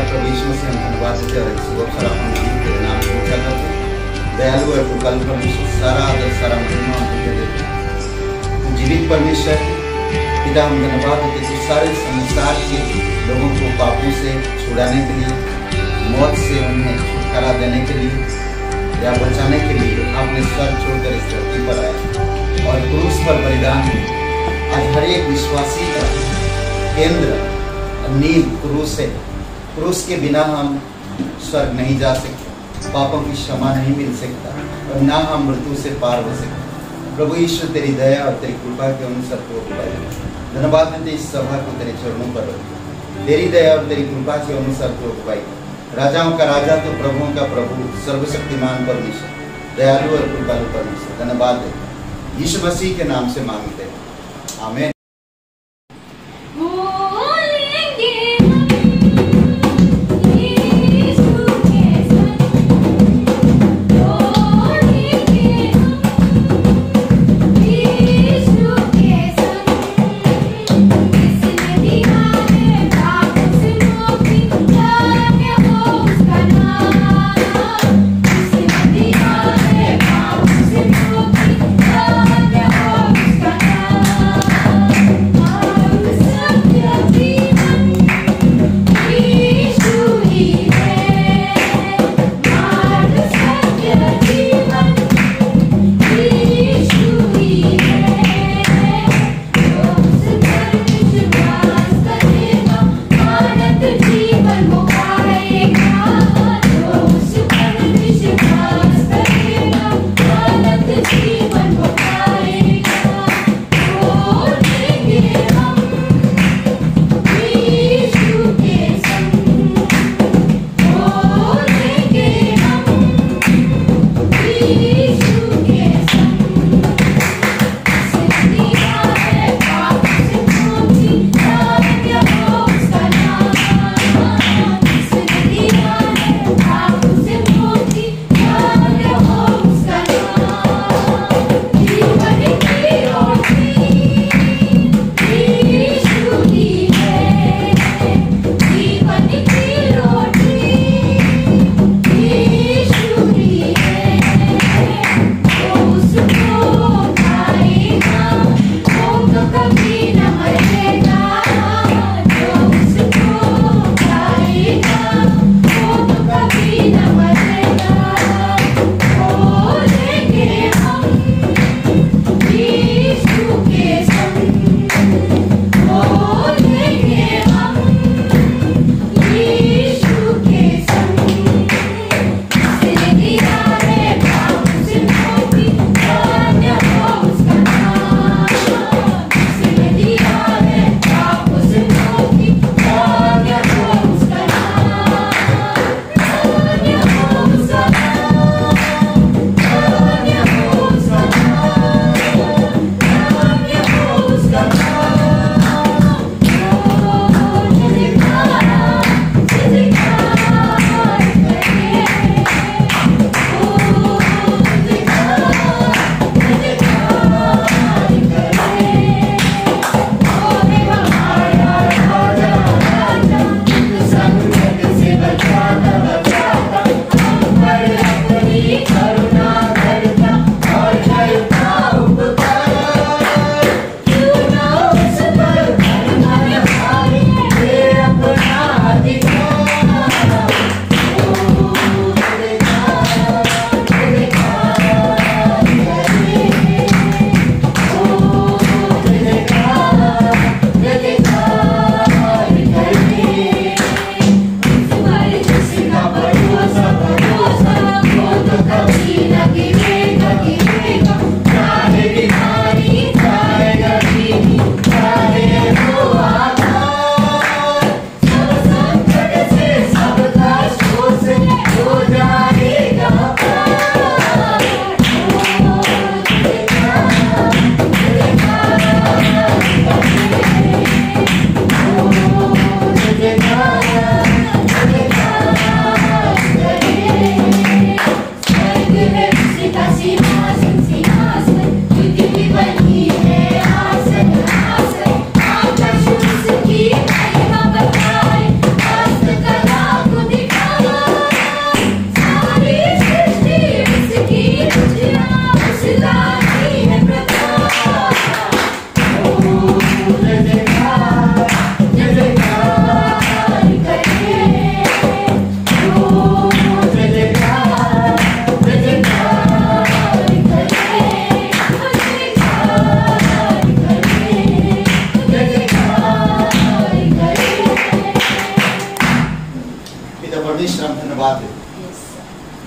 पिता प्रभु यीशु मसीह हम धन्यवाद देते हैं और इस अवसर अपन तेरे नाम की पूजा करते हैं। दयालु और कृपालु परमेश्वर, सारा आदर सारा महिमा हम तुझे देते हैं। जीवित परमेश्वर पिता हम धन्यवाद देते हैं, सारे संसार के लोगों को पापों से छुड़ाने के लिए, मौत से उन्हें छुटकारा देने के लिए या बचाने के लिए आपने सर छोड़कर इस धरती पर आए और क्रूस पर बलिदान हुए। आज हर एक विश्वासी का केंद्र नींव क्रूस है। क्रूस के बिना हम स्वर्ग नहीं जा सकते, पापों की क्षमा नहीं मिल सकता और ना हम मृत्यु से पार हो सकते। प्रभु यीशु तेरी दया और तेरी कृपा के अनुसार तो धन्यवाद देते इस सभा को तेरे चरणों पर रखो। तेरी दया और तेरी कृपा के अनुसार तो भाई राजाओं का राजा तो प्रभुओं का प्रभु, सर्वशक्तिमान परमेश्वर, दयालु और कृपालु परमेश्वर, धन्यवाद देते यीशु मसीह के नाम से मांगते हैं, आमीन।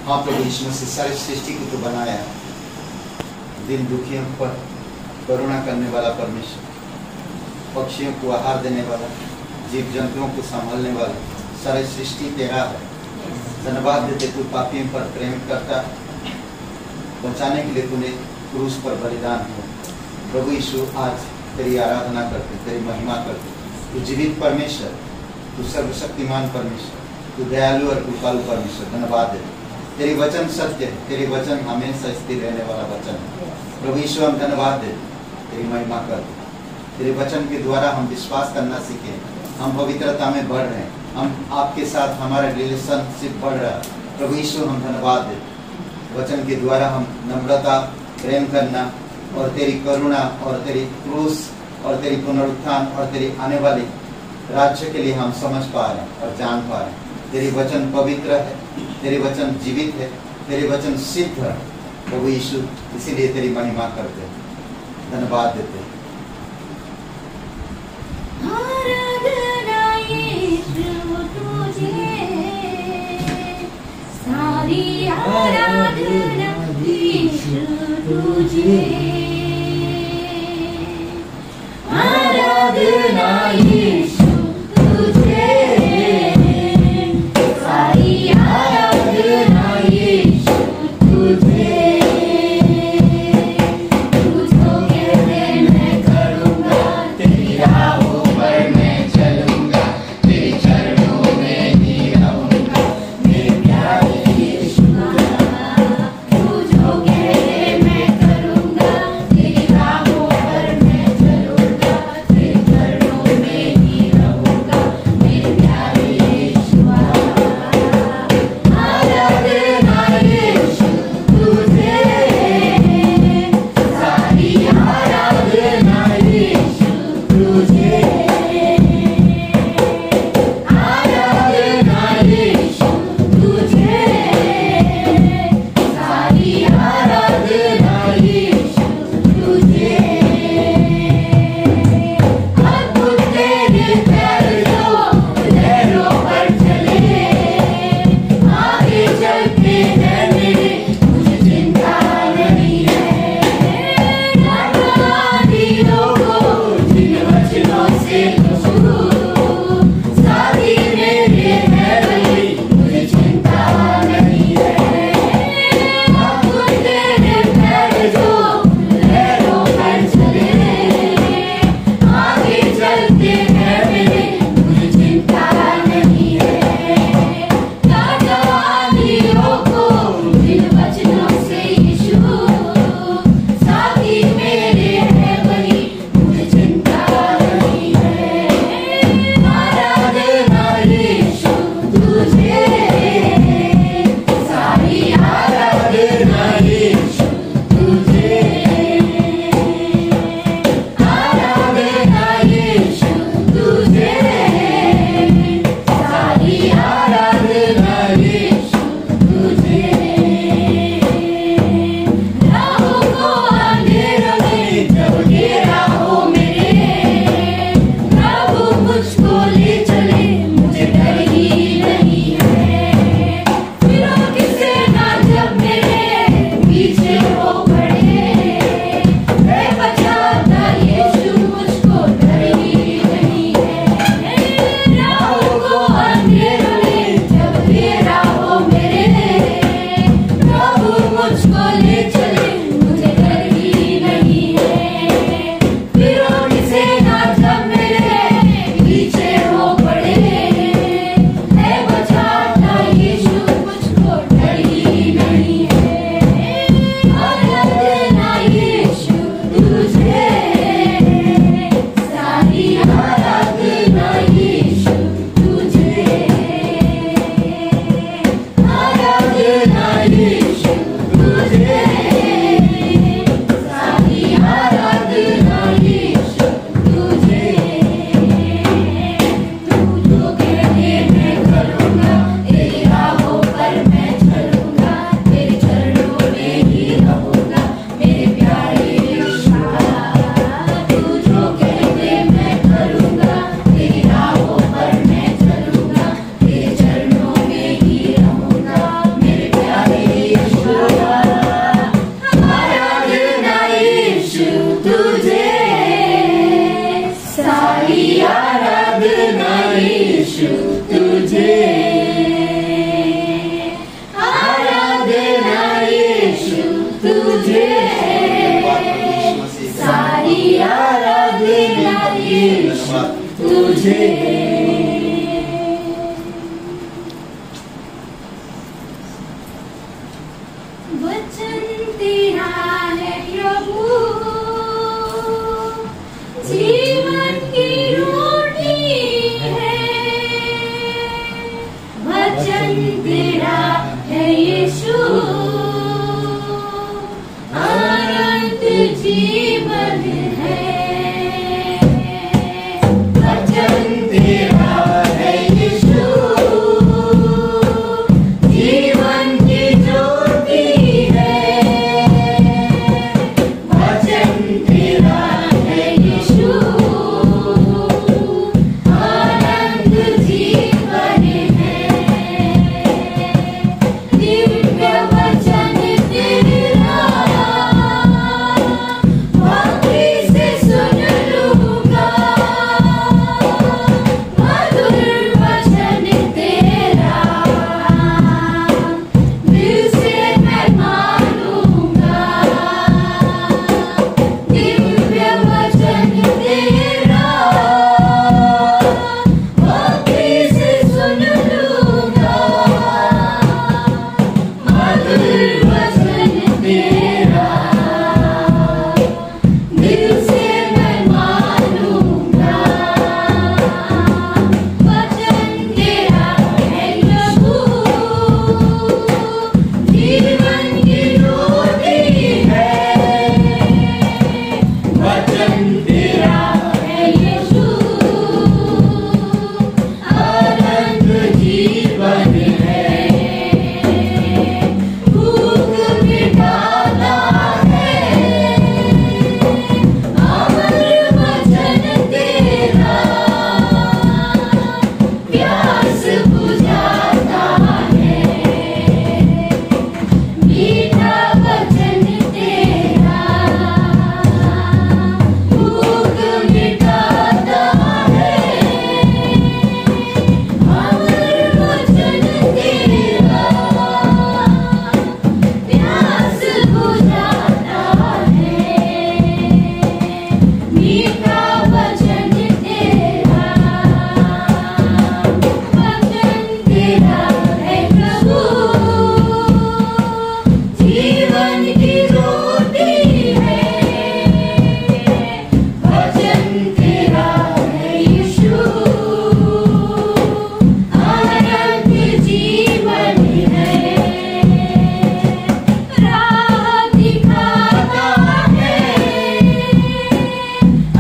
हाँ प्रभु यीशु मसीह, सारी सृष्टि को तो बनाया, दिन दुखियों पर करुणा करने वाला परमेश्वर, पक्षियों को आहार देने वाला, जीव जंतुओं को संभालने वाला, सारी सृष्टि तेरा है। धन्यवाद देते तू पापियों पर प्रेम करता, बचाने के लिए तूने क्रूस पर बलिदान किया। प्रभु यीशु आज तेरी आराधना करते, तेरी महिमा करते। तू जीवित परमेश्वर, तू सर्वशक्तिमान परमेश्वर, तू दयालु और कृपालु परमेश्वर। धन्यवाद देते, तेरी वचन सत्य है, तेरी वचन हमेशा स्थिर रहने वाला वचन है। प्रभु यीशु हम धन्यवाद देते, तेरी महिमा करते। तेरे वचन के द्वारा हम विश्वास करना सीखें, हम पवित्रता में बढ़ रहे हैं, हम आपके साथ हमारा रिलेशनशिप बढ़ रहा है। प्रभु यीशु हम धन्यवाद देते, वचन के द्वारा हम नम्रता, प्रेम करना और तेरी करुणा और तेरी क्रूस और तेरी पुनरुत्थान और तेरी आने वाली राज्य के लिए हम समझ पा रहे हैं और जान पा रहे हैं। तेरी वचन पवित्र है, तेरे वचन जीवित है, तेरे वचन सिद्ध है। प्रभु यीशु इसीलिए तेरी महिमा करते हैं, धन्यवाद देते हैं। सारी आराधना यीशु तुझे, आराधना यीशु तुझे, सारी आराधना यीशु तुझे, तुझको कहते हैं यीशु तुझे, आराधना यीशु तुझे, सारी आराधना यीशु तुझे। वचन तेरा है प्रभु, जीवन की रोटी है। वचन तेरा है यीशु, अनंत जीवन है। वचन तेरा है यीशु, जीवन की ज्योति है। वचन तेरा है यीशु, अनंत जीवन है। दिव्य वचन तेरा भक्ति से सुन लूंगा, मधुर वचन तेरा दिल से मैं मानूंगा। दिव्य वचन तेरा भक्ति से सुन लूंगा, मधुर वचन तेरा दिल से मैं मानूंगा। वचन तेरा है प्रभु, जीवन की रोटी है। वचन तेरा है यीशु, अनंत जीवन है। भूख मिटाता है अमर वचन तेरा, प्यास बुझाता है मीठा वचन तेरा। भूख मिटाता है अमर वचन तेरा, प्यास बुझाता है मीठा वचन तेरा। वचन तेरा है प्रभु, जीवन की रोटी है। वचन तेरा है यीशु, अनंत जीवन है। राह दिखाता है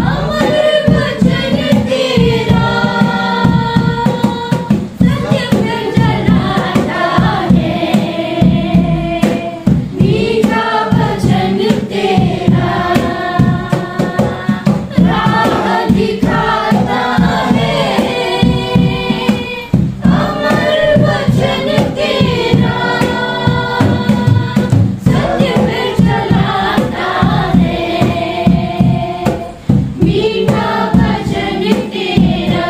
अमर वचन तेरा, सत्य पर जलाता है मीठा वचन तेरा। राह दिखाता है अमर वचन तेरा, सत्य पर जलाता है मीठा वचन तेरा।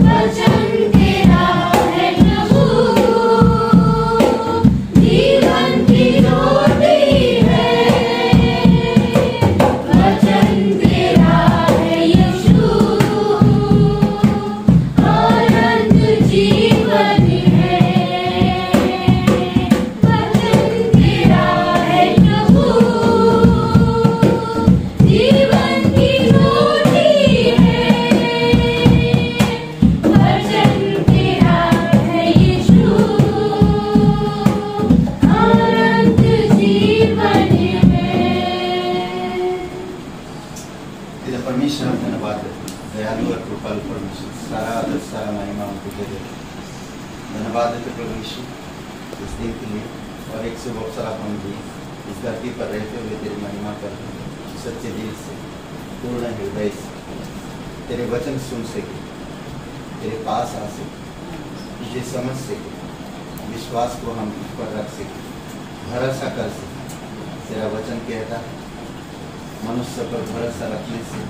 वचन तेरा है प्रभु, जीवन की रोटी है। वचन तेरा है यीशु, अनंत जीवन है। वचन तेरा है प्रभु, जीवन की रोटी है। वचन तेरा है यीशु, अनंत जीवन है। तेरा परमेश्वर हम धन्यवाद देते हैं, दयालु और कृपालु परमेश्वर, सारा आदर सारा महिमा हम तुझे देते हैं। धन्यवाद देते प्रभु यीशु इस दिन के लिए, और एक शुभ अवसर आप हम दिए इस धरती पर रहते हुए तेरी महिमा कर सच्चे दिल से, पूर्ण हृदय से तेरे वचन सुन सके, तेरे पास आ सके, तुझे समझ सके, विश्वास को हम तुझ पर रख सके, भरोसा कर सके। तेरा वचन कहता है मनुष्य पर भरोसा रखने से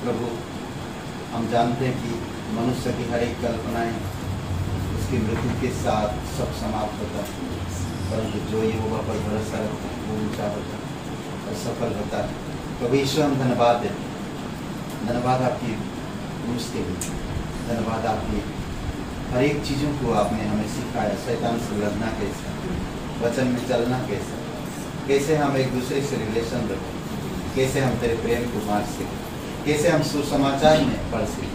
प्रभु हम जानते हैं कि मनुष्य की हर एक कल्पनाएं उसकी मृत्यु के साथ सब समाप्त होता है, परंतु जो यहोवा पर भरोसा रखता है वो ऊंचा होता है और सफल होता है। तो ईश्वर हम धन्यवाद देते हैं, धन्यवाद आपकी क्रूस के लिए, धन्यवाद आपकी हर एक चीज़ों को आपने हमें सिखाया, शैतान से लड़ना कैसा, वचन में चलना कैसा, कैसे हम एक दूसरे से रिलेशन रखें, कैसे हम तेरे प्रेम को बांट सकें, कैसे हम सुसमाचार में पढ़ सकें।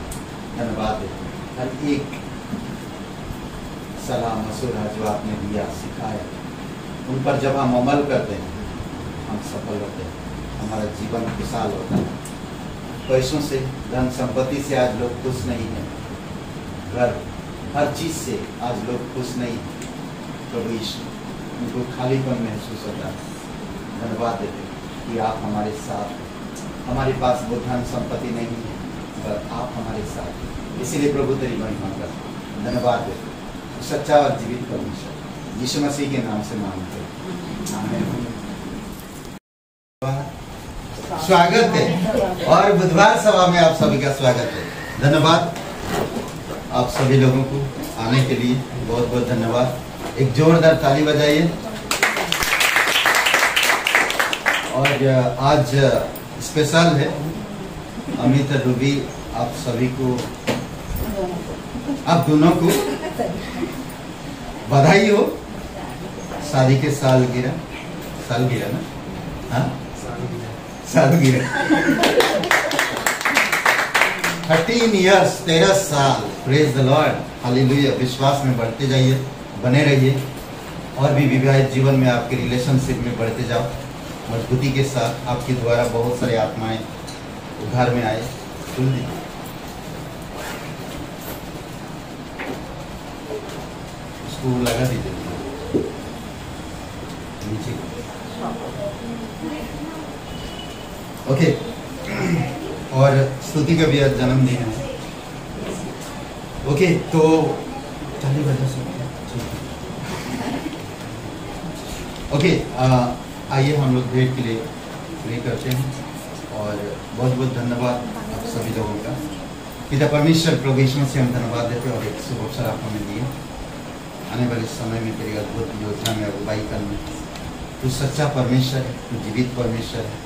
धन्यवाद देते हैं हर एक सलाह मशूरा जो आपने दिया, सिखाया, उन पर जब हम अमल करते हैं हम सफल होते हैं, हमारा जीवन खुशहाल होता है। पैसों से, धन संपत्ति से आज लोग खुश नहीं हैं, घर हर चीज़ से आज लोग खुश नहीं हैं। प्रभु यीशु उनको खालीपन महसूस होता है। धन्यवाद देते हैं कि आप हमारे साथ हैं, हमारे पास वो धन संपत्ति नहीं है पर आप हमारे साथ हैं, इसीलिए प्रभु तेरी महिमा करते हैं। धन्यवाद देते हैं सच्चा और जीवित परमेश्वर यीशु मसीह के नाम से मांगते हैं, आमीन। स्वागत है और बुधवार सभा में आप सभी का स्वागत है। धन्यवाद आप सभी लोगों को आने के लिए, बहुत बहुत धन्यवाद। एक जोरदार ताली बजाइए। और आज स्पेशल है, अमित रूबी आप सभी को, आप दोनों को बधाई हो शादी के सालगिरह ना, हाँ सालगिरह 13 इयर्स 13 साल। Praise the Lord, hallelujah. विश्वास में बढ़ते जाइए, बने रहिए और भी विवाहित जीवन में आपके रिलेशनशिप में बढ़ते जाओ मजबूती के साथ। आपके द्वारा बहुत सारे आत्माएं उद्धार में आए। सुन लीजिए, उसको लगा दीजिए नीचे। ओके, और स्तुति का भी आज जन्मदिन है। ओके, तो चाली बजे से ओके, आइए हम लोग भेंट के लिए प्रे करते हैं। और बहुत बहुत धन्यवाद आप सभी लोगों का। पिता परमेश्वर प्रभु यीशु मसीह हम धन्यवाद देते हैं और एक शुभ अवसर आप हमें दिए आने वाले समय में तेरी अद्भुत योजना में अगुवाई करने। तू सच्चा परमेश्वर है, तू जीवित परमेश्वर है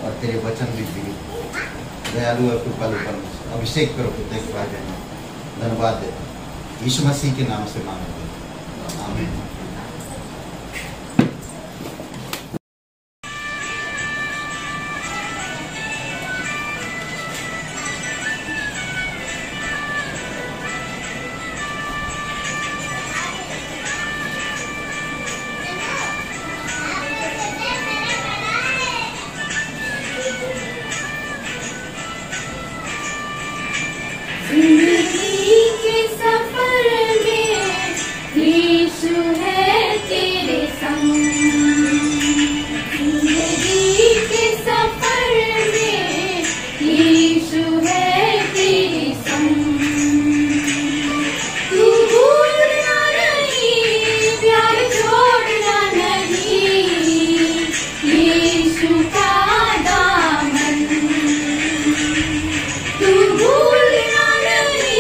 और तेरे वचन भी जीवित, दयालु और कृपालु परमेश्वर। अभिषेक करो प्रत्येक भाई बहनों, धन्यवाद देते हैं यीशु मसीह के नाम से मांगते हैं, आमीन। जिंदगी के सफर में यीशु है तेरे संग। जिंदगी के सफर में यीशु है तेरे संग। तू भूलना नहीं, प्यार छोड़ना नहीं, यीशु का दामन। तू भूलना नहीं,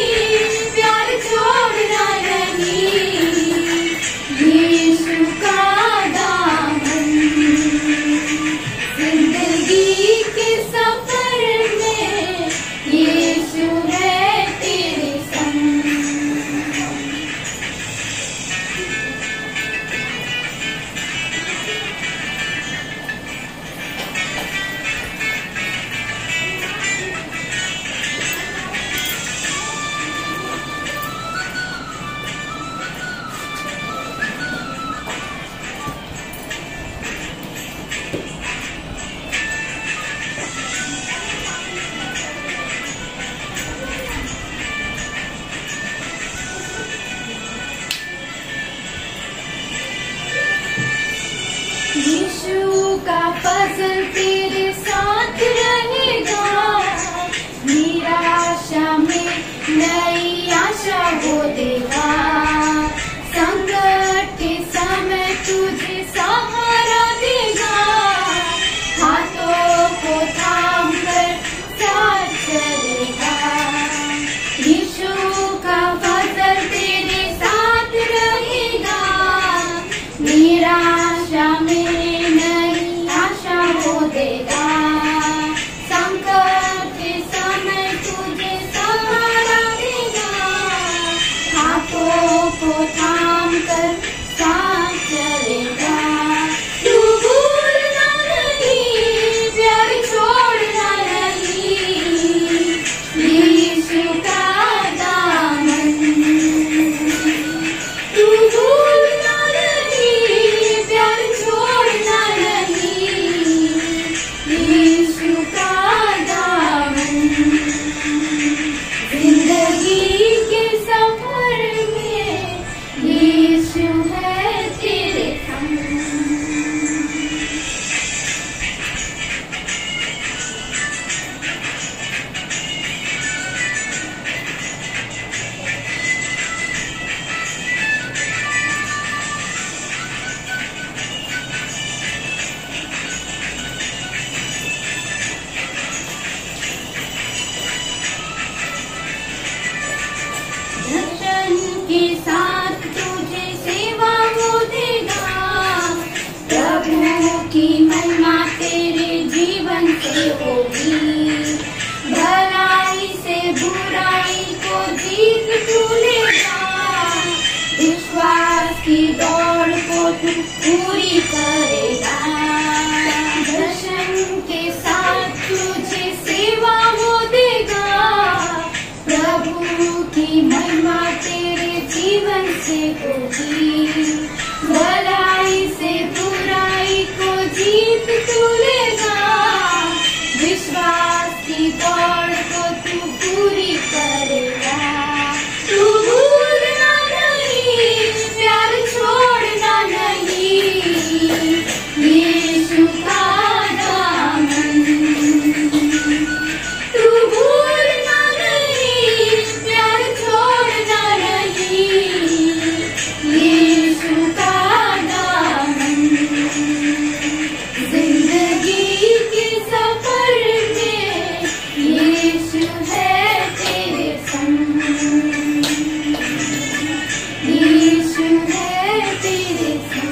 को थाम कर साथ चलेगा। तू भूलना नहीं, प्यार छोड़ना नहीं, यीशु का दामन। तू भूलना नहीं, प्यार छोड़ना नहीं, यीशु का दामन। जिंदगी के सफर में यीशु है तेरे संग। दर्शन के साथ तुझे सेवा वो देगा, प्रभु की महिमा तेरे जीवन से होगी। भलाई से बुराई को जीत तू लेगा, विश्वास की दौड़ को तू पूरी करेगा। दर्शन के साथ तुझे सेवा वो देगा, प्रभु की महिमा तेरे जीवन से होगी। भलाई से बुराई को जीत तू लेगा, विश्वास की दौड़ को तू पूरी करेगा। तू भूलना नहीं, प्यार छोड़ना नहीं, यीशु का दामन। तू भूलना नहीं, प्यार छोड़ना नहीं, यीशु का दामन। जिंदगी के सफर में यीशु है तेरे संग, यीशु है तेरे संग।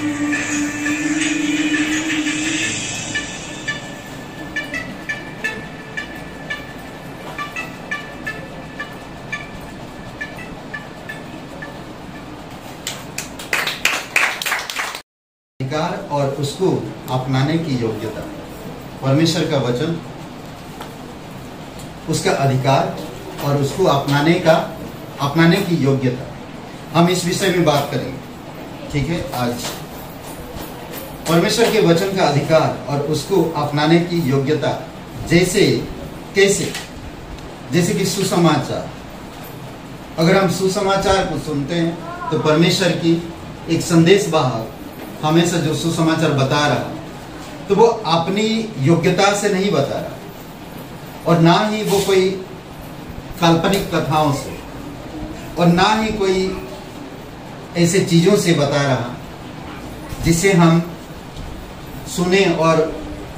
अधिकार और उसको अपनाने की योग्यता। परमेश्वर का वचन, उसका अधिकार और उसको अपनाने की योग्यता, हम इस विषय में बात करेंगे। ठीक है, आज परमेश्वर के वचन का अधिकार और उसको अपनाने की योग्यता। जैसे कि सुसमाचार। अगर हम सुसमाचार को सुनते हैं तो परमेश्वर की एक संदेश वाहक हमेशा जो सुसमाचार बता रहा, तो वो अपनी योग्यता से नहीं बता रहा, और ना ही वो कोई काल्पनिक कथाओं से, और ना ही कोई ऐसे चीजों से बता रहा जिसे हम सुने और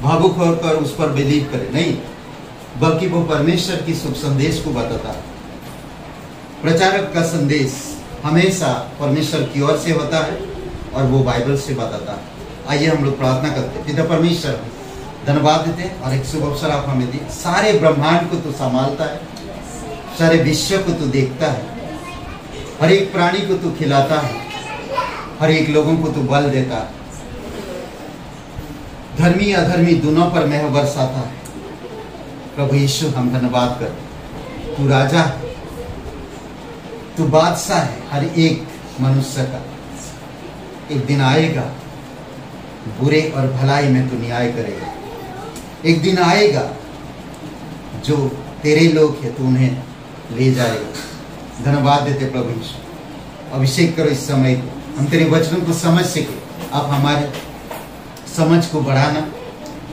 भावुक होकर उस पर बिलीव करें। नहीं, बल्कि वो परमेश्वर की शुभ संदेश को बताता है। प्रचारक का संदेश हमेशा परमेश्वर की ओर से होता है और वो बाइबल से बताता है। आइए हम लोग प्रार्थना करते हैं। पिता परमेश्वर, धन्यवाद देते हैं और एक शुभ अवसर आप हमें दी। सारे ब्रह्मांड को तू संभालता है, सारे विश्व को तू देखता है, हर एक प्राणी को तू खिलाता है, हर एक लोगों को तू बल देता है, धर्मी अधर्मी दोनों पर मेह बरसाता है। प्रभु यीशु, हम धन्यवाद करते हैं। तू राजा है, तू बादशाह है हर एक मनुष्य का। एक दिन आएगा, बुरे और भलाई में तू न्याय करेगा। एक दिन आएगा, जो तेरे लोग हैं तू उन्हें ले जाएगा। धन्यवाद देते प्रभु यीशु। अभिषेक करो इस समय को, हम तेरे वचनों को समझ सके। आप हमारे समझ को बढ़ाना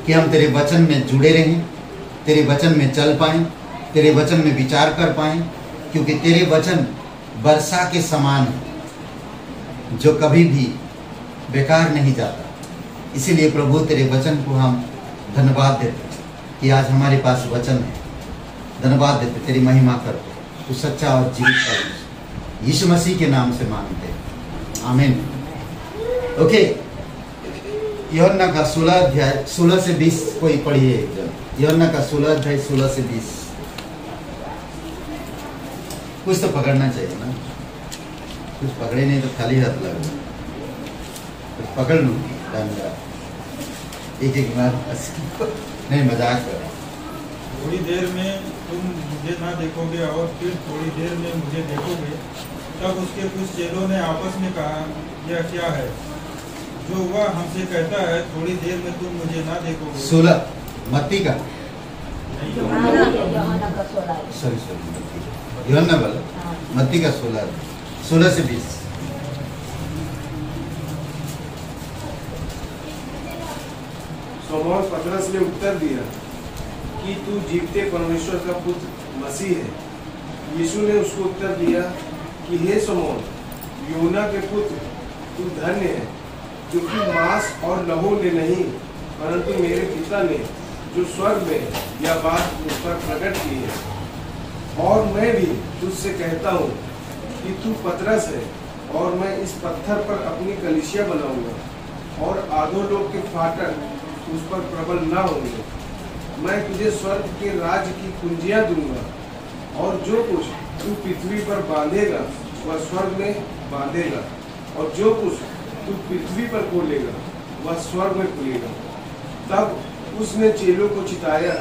कि हम तेरे वचन में जुड़े रहें, तेरे वचन में चल पाएं, तेरे वचन में विचार कर पाएं, क्योंकि तेरे वचन वर्षा के समान है जो कभी भी बेकार नहीं जाता। इसीलिए प्रभु तेरे वचन को हम धन्यवाद देते कि आज हमारे पास वचन है। धन्यवाद देते, तेरी महिमा करते। तू सच्चा और जीवित परमेश्वर, यीशु मसीह के नाम से मांगते हैं, आमीन। ओके, यूहन्ना का 16 अध्याय 16 से 20 कोई पढ़िए। यूहन्ना का 16 अध्याय 16 से 20। कुछ तो पकड़ना चाहिए ना। कुछ पकड़े नहीं तो खाली हाथ लग गए, कुछ पकड़ लूँ एक एक बार नहीं, मजाक कर। थोड़ी देर में तुम मुझे ना देखोगे और फिर थोड़ी देर में मुझे देखोगे। तब उसके कुछ चेलों ने आपस में कहा, यह क्या है जो वह हमसे कहता है, थोड़ी देर में तुम मुझे ना देखोगे। 16 मत्ती का, यूहन्ना का 16 सॉरी यूहन्ना वाला, मत्ती का 16 से 20। शमौन पतरस ने उत्तर दिया कि तू जीवते परमेश्वर का पुत्र मसीह है। यीशु ने उसको उत्तर दिया कि हे शमौन, यूहन्ना के पुत्र, तू धन्य है, क्योंकि मांस और लहू ने नहीं, परंतु मेरे पिता ने जो स्वर्ग में है, यह बात मुझ पर प्रकट की है। और मैं भी तुझसे कहता हूँ कि तू पतरस है, और मैं इस पत्थर पर अपनी कलीसिया बनाऊंगा, और आधोलोक के फाटक उस पर प्रबल न होंगे। मैं तुझे स्वर्ग के राज्य की कुंजियां दूंगा, और जो कुछ तू पृथ्वी पर बांधेगा वह स्वर्ग में बांधेगा, और जो कुछ तू पृथ्वी पर खोलेगा वह स्वर्ग में खुलेगा। तब उसने चेलों को चिताया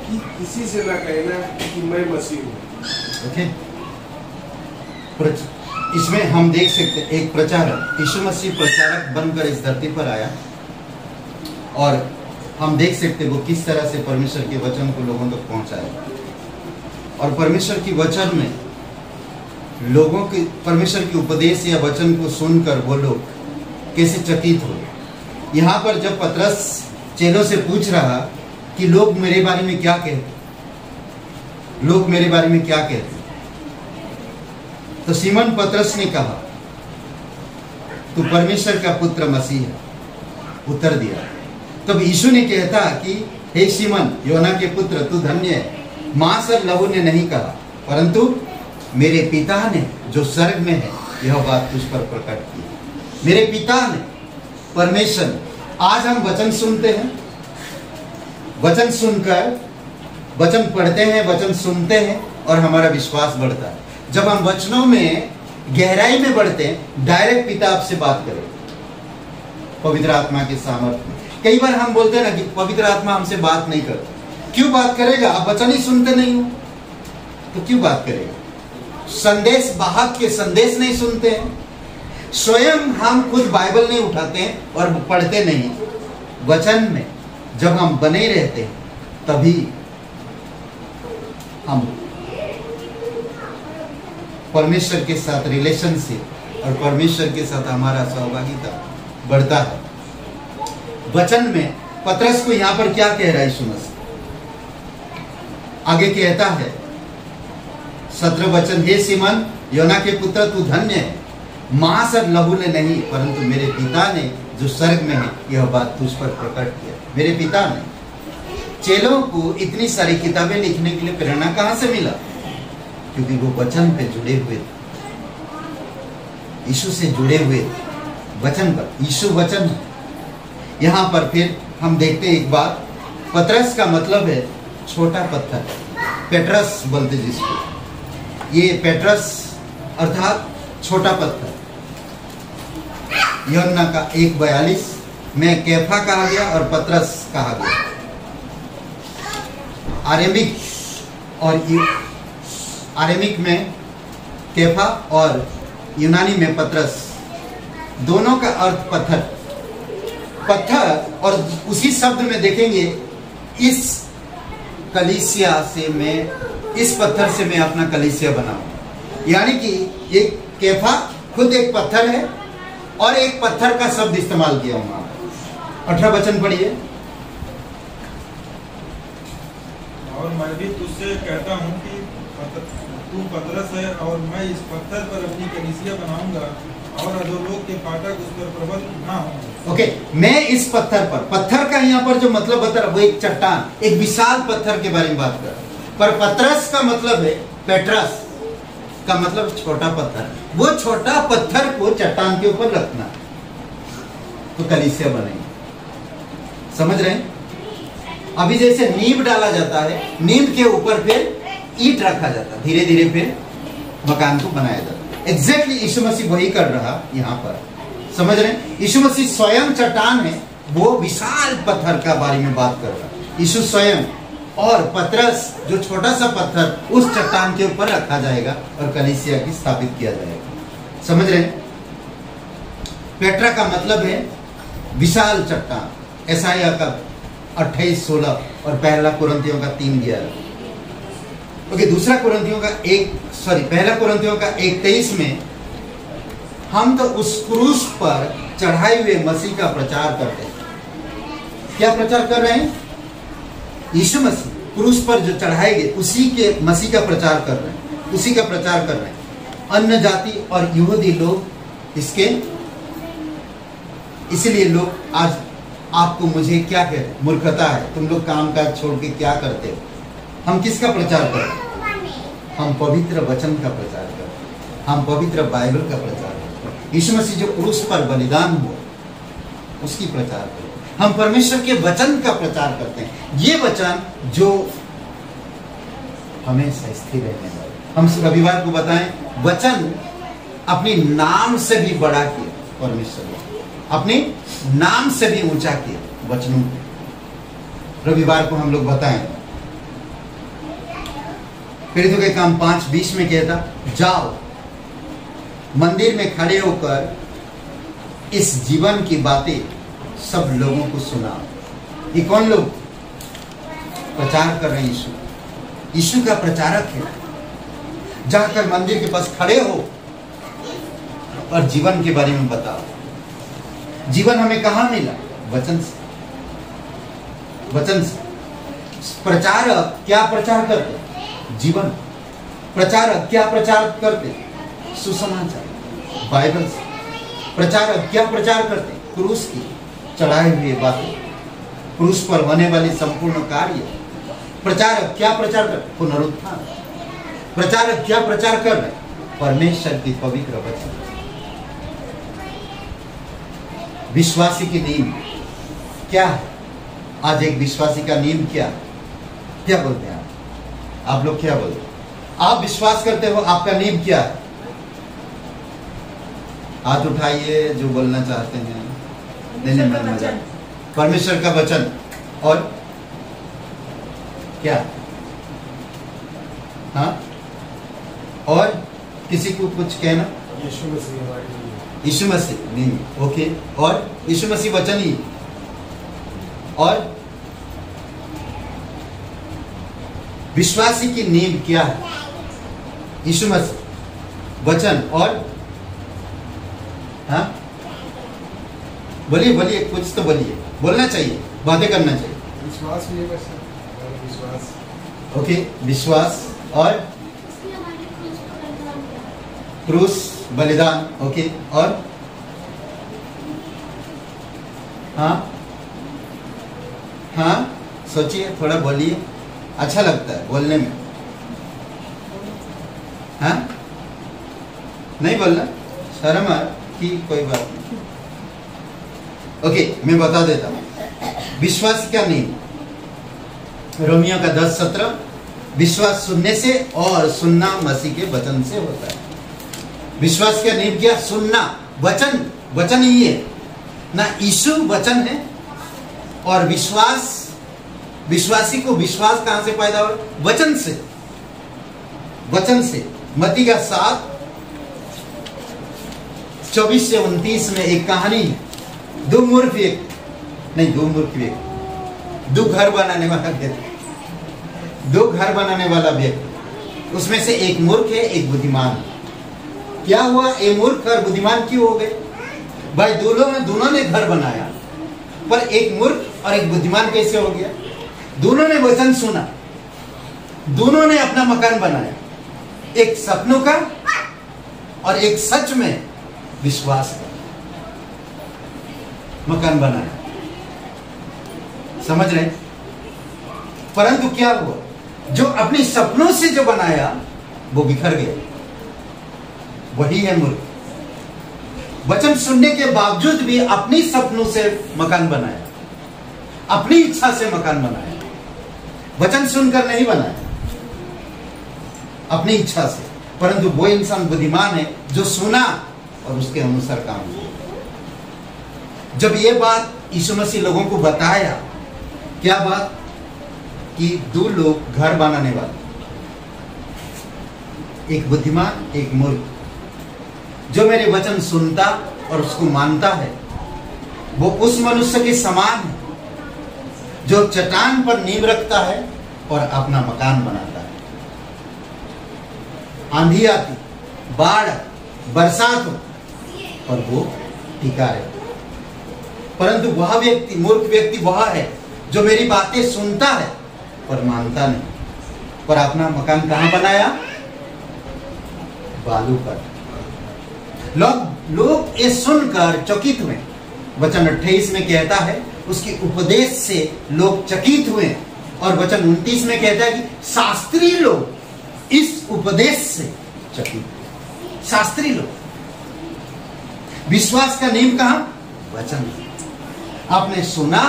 कि किसी से न कहना कि मैं मसीह हूँ। ओके, इसमें हम देख सकते एक प्रचारक, यीशु मसीह प्रचारक बनकर इस धरती पर आया, और हम देख सकते वो किस तरह से परमेश्वर के वचन को लोगों तक पहुंचाया, और परमेश्वर की वचन में लोगों के परमेश्वर की उपदेश या वचन को सुनकर वो लोग कैसे चकित हो। यहाँ पर जब पतरस चेलों से पूछ रहा कि लोग मेरे बारे में क्या कहते, लोग मेरे बारे में क्या कहते, तो सीमन पतरस ने कहा तू परमेश्वर का पुत्र मसीह है, उत्तर दिया। तब यीशु ने कहता कि हे सीमन, योना के पुत्र, तू धन्य है, मांस और लहू ने नहीं कहा, परंतु मेरे पिता ने जो स्वर्ग में है यह बात तुझ पर प्रकट की। मेरे पिता ने, परमेश्वर। आज हम वचन सुनते हैं, वचन सुनकर वचन पढ़ते हैं, वचन सुनते हैं, और हमारा विश्वास बढ़ता है। जब हम वचनों में गहराई में बढ़ते हैं, डायरेक्ट पिता आपसे बात करें पवित्र आत्मा के सामर्थ्य। कई बार हम बोलते हैं ना कि पवित्र आत्मा हमसे बात नहीं करता। क्यों बात करेगा? आप वचन ही सुनते नहीं हो तो क्यों बात करेगा? संदेश वाहक के संदेश नहीं सुनते हैं, स्वयं हम खुद बाइबल नहीं उठाते हैं और पढ़ते नहीं। वचन में जब हम बने रहते हैं तभी हम परमेश्वर के साथ रिलेशनशिप और परमेश्वर के साथ हमारा सहभागिता बढ़ता है। वचन में पतरस को यहां पर क्या कह रहा है यीशु मसीह? आगे कहता है 17 वचन, हे सीमन, योना के पुत्र, तू धन्य है, मांस और लहू ने नहीं, परंतु मेरे पिता ने जो स्वर्ग में है यह बात तुझ पर प्रकट किया। मेरे पिता ने। चेलों को इतनी सारी किताबें लिखने के लिए प्रेरणा कहां से मिला? क्योंकि वो वचन पे जुड़े हुए थे, यीशु से जुड़े हुए थे, वचन पर। यीशु वचन है। यहां पर फिर हम देखते हैं एक बात, पतरस का मतलब है छोटा पत्थर, पेट्रस बोलते जिसको। ये पेट्रस अर्थात छोटा पत्थर। यूहन्ना का 1:42 में कैफा कहा गया और पतरस कहा गया। आरेमिक में कैफा और यूनानी में पतरस, दोनों का अर्थ पत्थर। पत्थर, और उसी शब्द में देखेंगे इस कलीसिया से मैं, इस पत्थर से मैं अपना कलीसिया बनाऊं। यानी कि एक कैफा खुद एक पत्थर है और एक पत्थर का शब्द इस्तेमाल किया हूं। 18 वचन पढ़िए। और मैं भी तुझसे कहता हूँ कि तू पतरस है, और मैं इस पत्थर पर अपनी कलीसिया बनाऊंगा, और अधोलोक के फाटक उस पर प्रबल ना होंगे। ओके, मैं इस पत्थर पर, पत्थर का यहाँ पर जो मतलब बता रहा वो एक चट्टान, एक विशाल पत्थर के बारे में बात कर रहा है। पर पतरस का मतलब है, पेट्रस का मतलब छोटा पत्थर। वो छोटा पत्थर को चट्टान के ऊपर रखना तो कलीसिया बनेगी। समझ रहे हैं? अभी जैसे नींव डाला जाता है, नींव के ऊपर फिर ईंट रखा जाता है, धीरे धीरे फिर मकान को बनाया जाता है। एग्जैक्टली यीशु मसीह वही कर रहा यहाँ पर, समझ रहे हैं? यीशु मसीह स्वयं चट्टान है, वो विशाल पत्थर का बारे में बात कर रहा है, यीशु स्वयं। और पतरस जो छोटा सा पत्थर उस चट्टान के ऊपर रखा जाएगा और कलीसिया की स्थापित किया जाएगा, समझ रहे हैं? पेट्रा का मतलब है विशाल चट्टान, यशायाह का 28:16 और पहला कुरिन्थियों का 3:11। ओके, दूसरा कुरिन्थियों का पहला कुरिन्थियों का 1:23 में हम तो उस क्रूस पर चढ़ाए हुए मसीह का प्रचार करते हैं। क्या प्रचार कर रहे हैं? यीशु मसीह क्रूस पर जो चढ़ाए गए उसी के मसीह का प्रचार कर रहे हैं, उसी का प्रचार कर रहे हैं। अन्य जाति और यहूदी लोग इसके, इसलिए लोग आज आपको मुझे क्या कहते हैं? मूर्खता है, तुम लोग काम काज छोड़ के क्या करते हो? हम किसका प्रचार कर रहे हैं? हम पवित्र वचन का प्रचार कर रहे हैं, हम पवित्र बाइबल का प्रचार करते हैं। यीशु मसीह जो क्रूस पर बलिदान हुआ उसकी प्रचार करते हैं। हम परमेश्वर के वचन का प्रचार करते हैं, ये वचन जो हमेशा स्थिर रहने वाला। हम रविवार को बताएं, वचन अपने नाम से भी बड़ा किया परमेश्वर ने, अपने नाम से भी ऊंचा किया वचनों को। रविवार को हम लोग बताएं, प्रेरितों के काम 5:20 में कहता, जाओ मंदिर में खड़े होकर इस जीवन की बातें सब लोगों को सुनाओ। ये कौन लोग प्रचार कर रहे हैं? यीशु का प्रचारक है। जाकर मंदिर के पास खड़े हो और जीवन के बारे में बताओ। जीवन हमें कहाँ मिला? वचन से, वचन से। प्रचारक क्या प्रचार करते? जीवन। प्रचारक क्या प्रचार करते? सुसमाचार, बाइबल से। प्रचारक क्या प्रचार करते? क्रूस की चढ़ाए हुए बातें, क्रूस पर होने वाली संपूर्ण कार्य। प्रचारक क्या प्रचार करते? पुनरुत्थान। प्रचारक क्या प्रचार कर रहे? परमेश्वर की पवित्र वचन। विश्वासी की नींव क्या है? आज एक विश्वासी का नींव क्या बोलते हैं आप लोग क्या बोलते हैं? आप विश्वास करते हो, आपका नींव क्या है? हाथ उठाइए जो बोलना चाहते हैं। नहीं, मजाक। परमेश्वर का वचन। और क्या? हाँ, और किसी को कुछ कहना? यीशु मसीह नहीं, ओके। और यीशु मसीह वचन ही। और विश्वासी की नींव क्या है? यीशु मसीह, वचन। और हाँ, बोलिए कुछ तो बोलिए, बोलना चाहिए, बातें करना चाहिए। विश्वास भी है बस, विश्वास। ओके, विश्वास और क्रूस, बलिदान। ओके, और हाँ, सोचिए, थोड़ा बोलिए, अच्छा लगता है बोलने में। हाँ, नहीं बोलना, शर्म है कि कोई बात नहीं। ओके, मैं बता देता हूं विश्वास क्या नींव। रोमियो का 10:17, विश्वास सुनने से और सुनना मसीह के वचन से होता है। विश्वास क्या नींव क्या? सुनना, वचन। वचन ही है ना, यीशु वचन है। और विश्वासी को विश्वास कहां से पैदा हो? वचन से, वचन से। मत्ती का 7:24 से 29 में एक कहानी है। दो घर बनाने वाला व्यक्ति, उसमें से एक मूर्ख है, एक बुद्धिमान है। क्या हुआ? ये मूर्ख और बुद्धिमान क्यों हो गए? भाई दोनों ने घर बनाया, पर एक मूर्ख और एक बुद्धिमान कैसे हो गया? दोनों ने वचन सुना, दोनों ने अपना मकान बनाया, एक सपनों का और एक सच में विश्वास का मकान बनाया। समझ रहे? परंतु क्या हुआ? जो अपने सपनों से जो बनाया वो बिखर गया, वही है मूर्ख। वचन सुनने के बावजूद भी अपनी सपनों से मकान बनाया, अपनी इच्छा से मकान बनाया। वचन सुनकर नहीं बनाया, अपनी इच्छा से। परंतु वो इंसान बुद्धिमान है जो सुना और उसके अनुसार काम किया। जब ये बात यीशु मसीह लोगों को बताया, क्या बात, कि 2 लोग घर बनाने वाले, एक बुद्धिमान एक मूर्ख, जो मेरे वचन सुनता और उसको मानता है वो उस मनुष्य के समान है जो चट्टान पर नींव रखता है और अपना मकान बनाता है। आंधी आती, बाढ़, बरसात हो और वो टिका रहे। परंतु वह व्यक्ति, मूर्ख व्यक्ति वह है जो मेरी बातें सुनता है पर मानता नहीं। पर अपना मकान कहां बनाया? बालू पर। लोग ये सुनकर चकित हुए। वचन 28 में कहता है उसके उपदेश से लोग चकित हुए, और वचन 29 में कहता है कि शास्त्री लोग इस उपदेश से चकित हुए। शास्त्री लोग। विश्वास का नींव कहां? वचन। आपने सुना,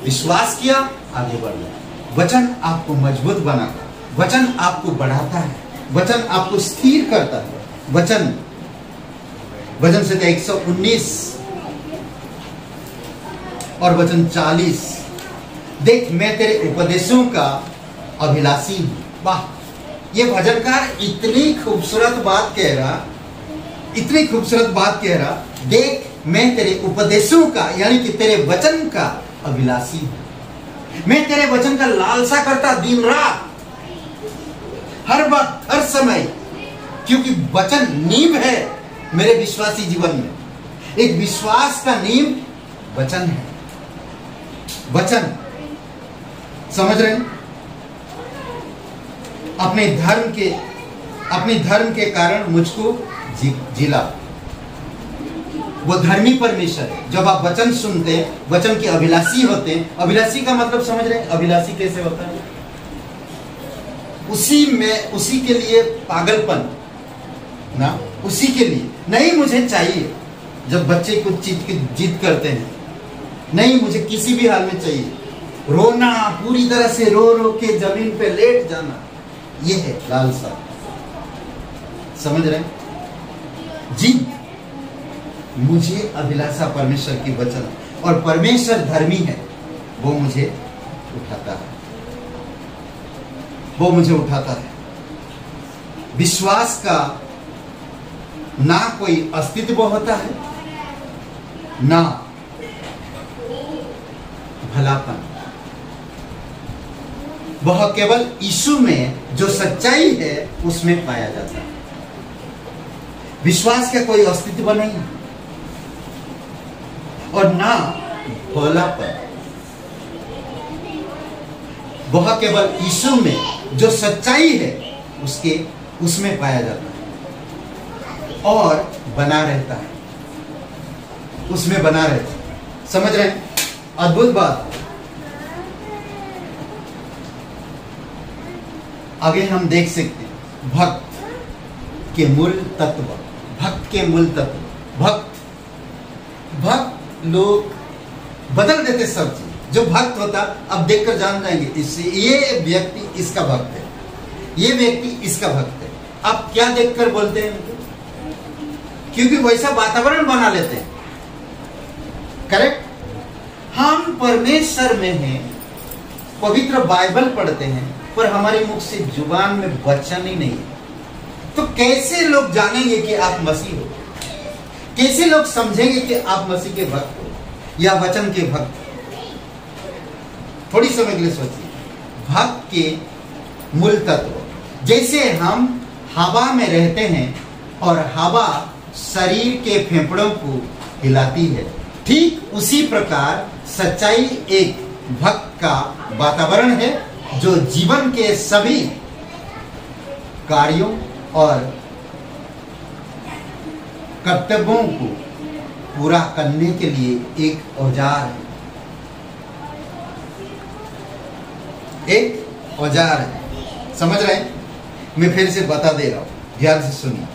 विश्वास किया, आगे बढ़ गया। वचन आपको मजबूत बनाता है, वचन आपको बढ़ाता है, वचन आपको स्थिर करता है। वचन से 119 और वचन 40, देख मैं तेरे उपदेशों का अभिलाषी हूं। वाह, ये भजनकार इतनी खूबसूरत बात कह रहा, इतनी खूबसूरत बात कह रहा, देख मैं तेरे उपदेशों का, यानी कि तेरे वचन का अभिलाषी हूं। मैं तेरे वचन का लालसा करता दिन रात, हर वक्त, हर समय, क्योंकि वचन नींव है मेरे विश्वासी जीवन में। एक विश्वास का नींव वचन है। वचन, समझ रहे हैं? अपने धर्म के कारण मुझको जिला। वो धर्मी परमेश्वर है। जब आप वचन सुनते हैं, वचन के अभिलाषी होते हैं। अभिलाषी का मतलब समझ रहे हैं? अभिलाषी कैसे होता है? उसी के लिए पागलपन ना, उसी के लिए नहीं मुझे चाहिए। जब बच्चे कुछ चीज की जिद करते हैं, नहीं मुझे किसी भी हाल में चाहिए, रोना, पूरी तरह से रो रो के जमीन पे लेट जाना, ये है लालसा। समझ रहे हैं? जिद, मुझे अभिलाषा परमेश्वर की वचन, और परमेश्वर धर्मी है, वो मुझे उठाता है, वो मुझे उठाता है। विश्वास का ना कोई अस्तित्व होता है, ना भलापन। वह केवल यीशु में जो सच्चाई है उसमें पाया जाता है। विश्वास का कोई अस्तित्व नहीं, और ना भलापन। वह केवल यीशु में जो सच्चाई है उसमें पाया जाता है और बना रहता है, उसमें बना रहता है। समझ रहे हैं? अद्भुत बात। आगे हम देख सकते हैं भक्त के मूल तत्व। भक्त के मूल तत्व। भक्त लोग बदल देते सब चीज। जो भक्त होता, अब देखकर जान जाएंगे इससे ये व्यक्ति इसका भक्त है, ये व्यक्ति इसका भक्त है। आप क्या देखकर बोलते हैं? क्योंकि वैसा वातावरण बना लेते हैं। करेक्ट? हम परमेश्वर में हैं, पवित्र बाइबल पढ़ते हैं, पर हमारे मुख से जुबान में वचन ही नहीं है। तो कैसे लोग जानेंगे कि आप मसीह हो? कैसे लोग समझेंगे कि आप मसीह के भक्त हो या वचन के भक्त हो? थोड़ी समय के लिए सोचिए। भक्त के मूल तत्व, जैसे हम हवा में रहते हैं और हवा शरीर के फेफड़ों को हिलाती है, ठीक उसी प्रकार सच्चाई एक भक्त का वातावरण है जो जीवन के सभी कार्यों और कर्तव्यों को पूरा करने के लिए एक औजार है। एक औजार है। समझ रहे हैं? मैं फिर से बता दे रहा हूं, ध्यान से सुनिए।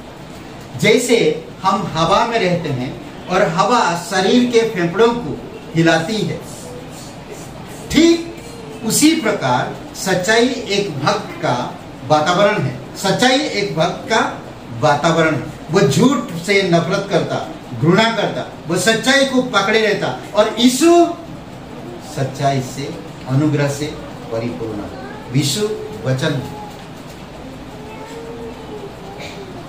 जैसे हम हवा में रहते हैं और हवा शरीर के फेफड़ों को हिलाती है, ठीक उसी प्रकार सच्चाई एक भक्त का वातावरण है। सच्चाई एक भक्त का वातावरण है। वो झूठ से नफरत करता, घृणा करता, वो सच्चाई को पकड़े रहता, और यीशु सच्चाई से, अनुग्रह से परिपूर्ण। यीशु वचन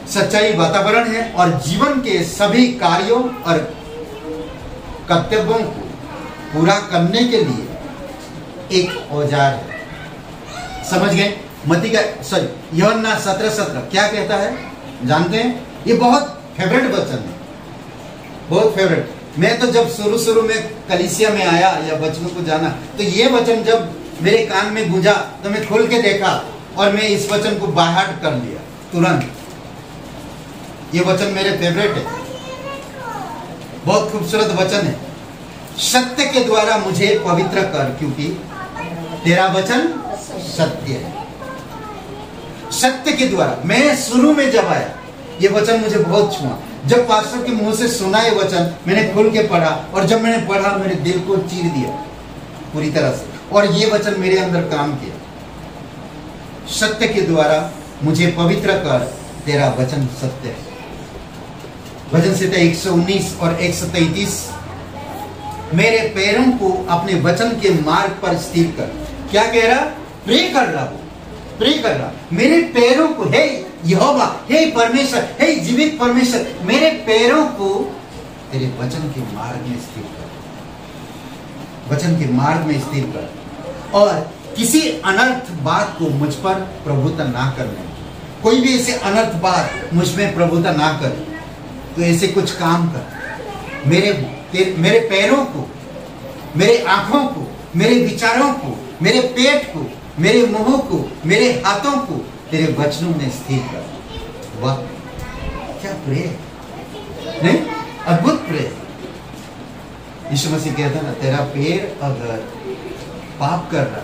सच्चाई वातावरण है और जीवन के सभी कार्यों और कर्तव्यों को पूरा करने के लिए एक औजार है। समझ गए? मत्ती का यूहन्ना 17:17 क्या कहता है जानते हैं? ये बहुत फेवरेट वचन है, बहुत फेवरेट। मैं तो जब शुरू में कलीसिया में आया या वचनों को जाना, तो ये वचन जब मेरे कान में गूंजा तो मैं खोल के देखा और मैं इस वचन को बाहर कर लिया तुरंत। ये वचन मेरे फेवरेट है, बहुत खूबसूरत वचन है। सत्य के द्वारा मुझे पवित्र कर, क्योंकि तेरा वचन सत्य है। सत्य के द्वारा, मैं शुरू में जब आया ये वचन मुझे बहुत छुआ। जब पास्टर के मुंह से सुना ये वचन, मैंने खोल के पढ़ा, और जब मैंने पढ़ा मेरे दिल को चीर दिया पूरी तरह से, और ये वचन मेरे अंदर काम किया। सत्य के द्वारा मुझे पवित्र कर, तेरा वचन सत्य है। भजन संहिता 119 और 133, मेरे पैरों को अपने वचन के मार्ग पर स्थिर कर। क्या कह रहा? प्रे कर रहा हूं, प्रे कर रहा। मेरे पैरों को, हे यहोवा, हे परमेश्वर, हे जीवित परमेश्वर, मेरे पैरों को तेरे वचन के मार्ग में स्थिर कर, वचन के मार्ग में स्थिर कर, और किसी अनर्थ बात को मुझ पर प्रभुता ना करने। कोई भी ऐसे अनर्थ बात मुझ में प्रभुता ना कर, तो ऐसे कुछ काम कर। मेरे पैरों को, मेरे आंखों को, मेरे विचारों को, मेरे पेट को, मेरे मुंह को, मेरे हाथों को तेरे वचनों में स्थिर कर। वाह, क्या प्रे नहीं, अद्भुत प्रे। यीशु मसीह कहता ना, तेरा पैर अगर पाप कर रहा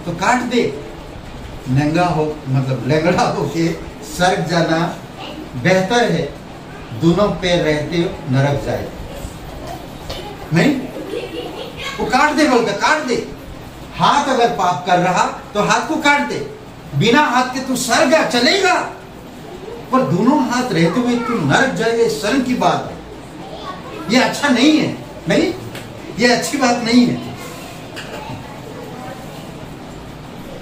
तो काट दे। नंगा हो, मतलब लंगड़ा होके स्वर्ग जाना बेहतर है, दोनों पैर रहते हो नरक जाए। नहीं, वो काट दे, बोलता काट दे। हाथ अगर पाप कर रहा तो हाथ को काट दे। बिना हाथ के तू स्वर्ग चलेगा, पर दोनों हाथ रहते हुए तू नरक जाएगा। शर्म की बात है, ये अच्छा नहीं है। नहीं, ये अच्छी बात नहीं है।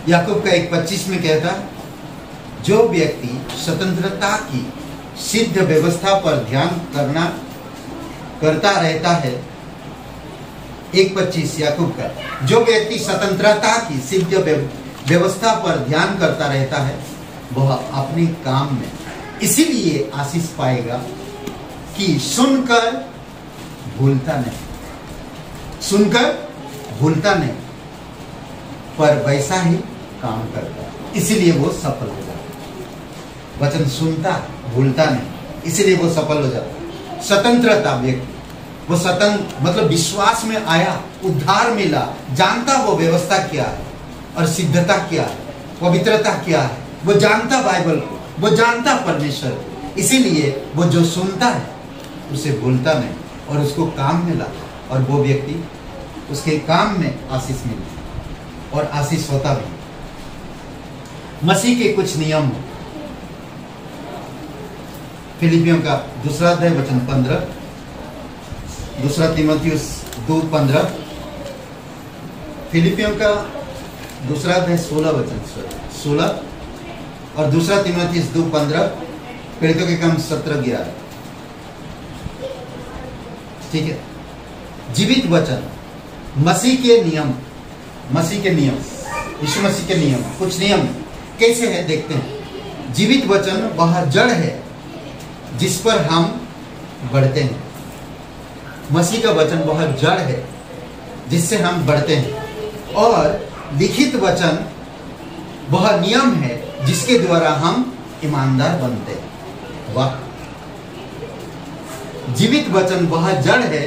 याकूब का 1:25 में कहता, जो व्यक्ति स्वतंत्रता की सिद्ध व्यवस्था पर ध्यान करता रहता है, 1:25 याकूब का, जो व्यक्ति स्वतंत्रता की सिद्ध व्यवस्था पर ध्यान करता रहता है, वह अपने काम में इसीलिए आशीष पाएगा कि सुनकर भूलता नहीं, सुनकर भूलता नहीं, पर वैसा ही काम करता है, इसीलिए वो सफल हो जाता है। वचन सुनता, भूलता नहीं, इसीलिए वो सफल हो जाता है। स्वतंत्रता व्यक्ति, वो स्वतंत्र मतलब विश्वास में आया, उद्धार मिला, जानता वो व्यवस्था क्या है और सिद्धता क्या है, पवित्रता क्या है, वो जानता बाइबल को, वो जानता परमेश्वर को, इसीलिए वो जो सुनता है उसे भूलता नहीं और उसको काम में लाता, और वो व्यक्ति उसके काम में आशीष मिलती और आशीष होता भी। मसीह के कुछ नियम, फिलिपियों का 2 अध्याय वचन 15, 2 तीमुथियुस 2:15, फिलिपियों का 2 अध्याय 16 वचन 16, और 2 तीमुथियुस 2:15, प्रेरितों के काम 17:11। ठीक है। जीवित वचन, मसीह के नियम, मसीह के नियम, यीशु मसीह के नियम, कुछ नियम कैसे है देखते हैं। जीवित वचन वह जड़ है जिस पर हम बढ़ते हैं। मसीह का वचन वह जड़ है जिससे हम बढ़ते हैं, और लिखित वचन वह नियम है जिसके द्वारा हम ईमानदार बनते हैं। वाह, जीवित वचन वह जड़ है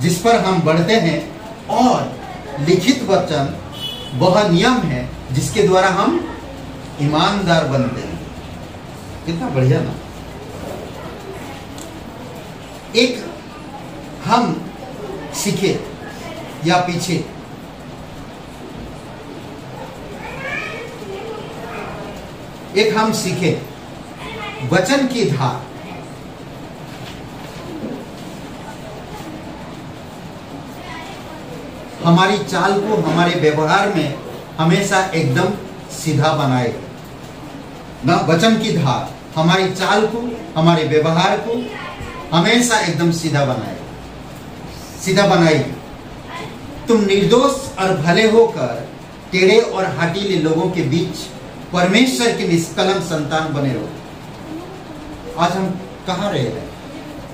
जिस पर हम बढ़ते हैं, और लिखित वचन वह नियम है जिसके द्वारा हम ईमानदार बनते हैं। कितना बढ़िया ना। एक हम सीखे या पीछे, एक हम सीखे वचन की धार। हमारी चाल को, हमारे व्यवहार में हमेशा एकदम सीधा बनाएगा ना। वचन की धार हमारी चाल को, हमारे व्यवहार को हमेशा एकदम सीधा बनाएगी। तुम निर्दोष और भले होकर टेढ़े और हठीले लोगों के बीच परमेश्वर के निष्कलंक संतान बने रहो। आज हम कहाँ रह रहे हैं?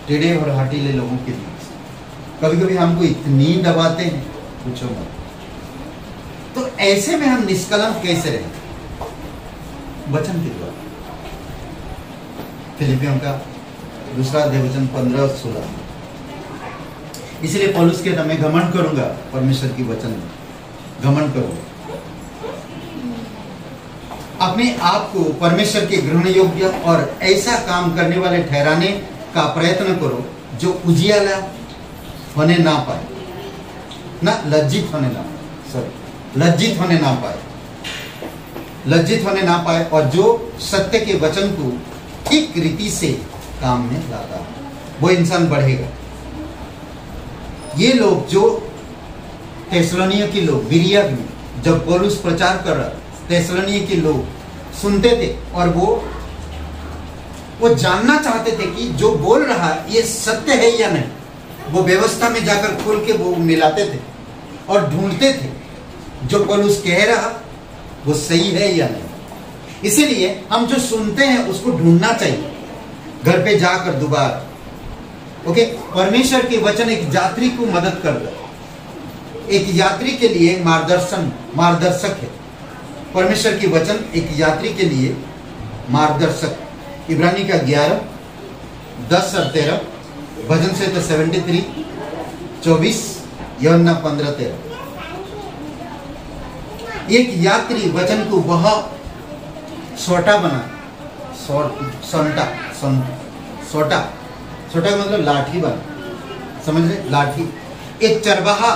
टेढ़े और हठीले लोगों के बीच। कभी कभी हमको इतनी दबाते हैं, पूछो मत। तो ऐसे में हम निष्कलंक कैसे रहें? वचन के द्वारा। फिलिपियों का 2 अध्याय वचन 15 और 16। इसलिए पौलुस कहता मैं घमंड करूंगा परमेश्वर की वचन में, घमंड करूंगा। अपने आप को परमेश्वर के ग्रहण योग्य और ऐसा काम करने वाले ठहराने का प्रयत्न करो जो उजियाला होने ना पाए, ना लज्जित होने ना पाए, लज्जित होने ना पाए, और जो सत्य के वचन को ठीक रीति से काम में लाता है वो इंसान बढ़ेगा। ये लोग जो थेसलोनिया के लोग, बिरिया में जब पौलुस प्रचार कर रहा, थेसलोनिया के लोग सुनते थे और वो जानना चाहते थे कि जो बोल रहा है ये सत्य है या नहीं। वो व्यवस्था में जाकर खोल के वो मिलाते थे और ढूंढते थे जो पौलुस कह रहा वो सही है या नहीं। इसीलिए हम जो सुनते हैं उसको ढूंढना चाहिए घर पे जाकर दोबारा। ओके, परमेश्वर के वचन एक यात्री को मदद करता है, एक यात्री के लिए मार्गदर्शक है। परमेश्वर के वचन एक यात्री के लिए मार्गदर्शक। इब्रानी का 11, 10 और 13, भजन से तो 73, 24, यूहन्ना 15, 13। एक यात्री वचन को बहुत छोटा बना, छोटा मतलब लाठी बना, समझ रहे? लाठी। एक चरवाहा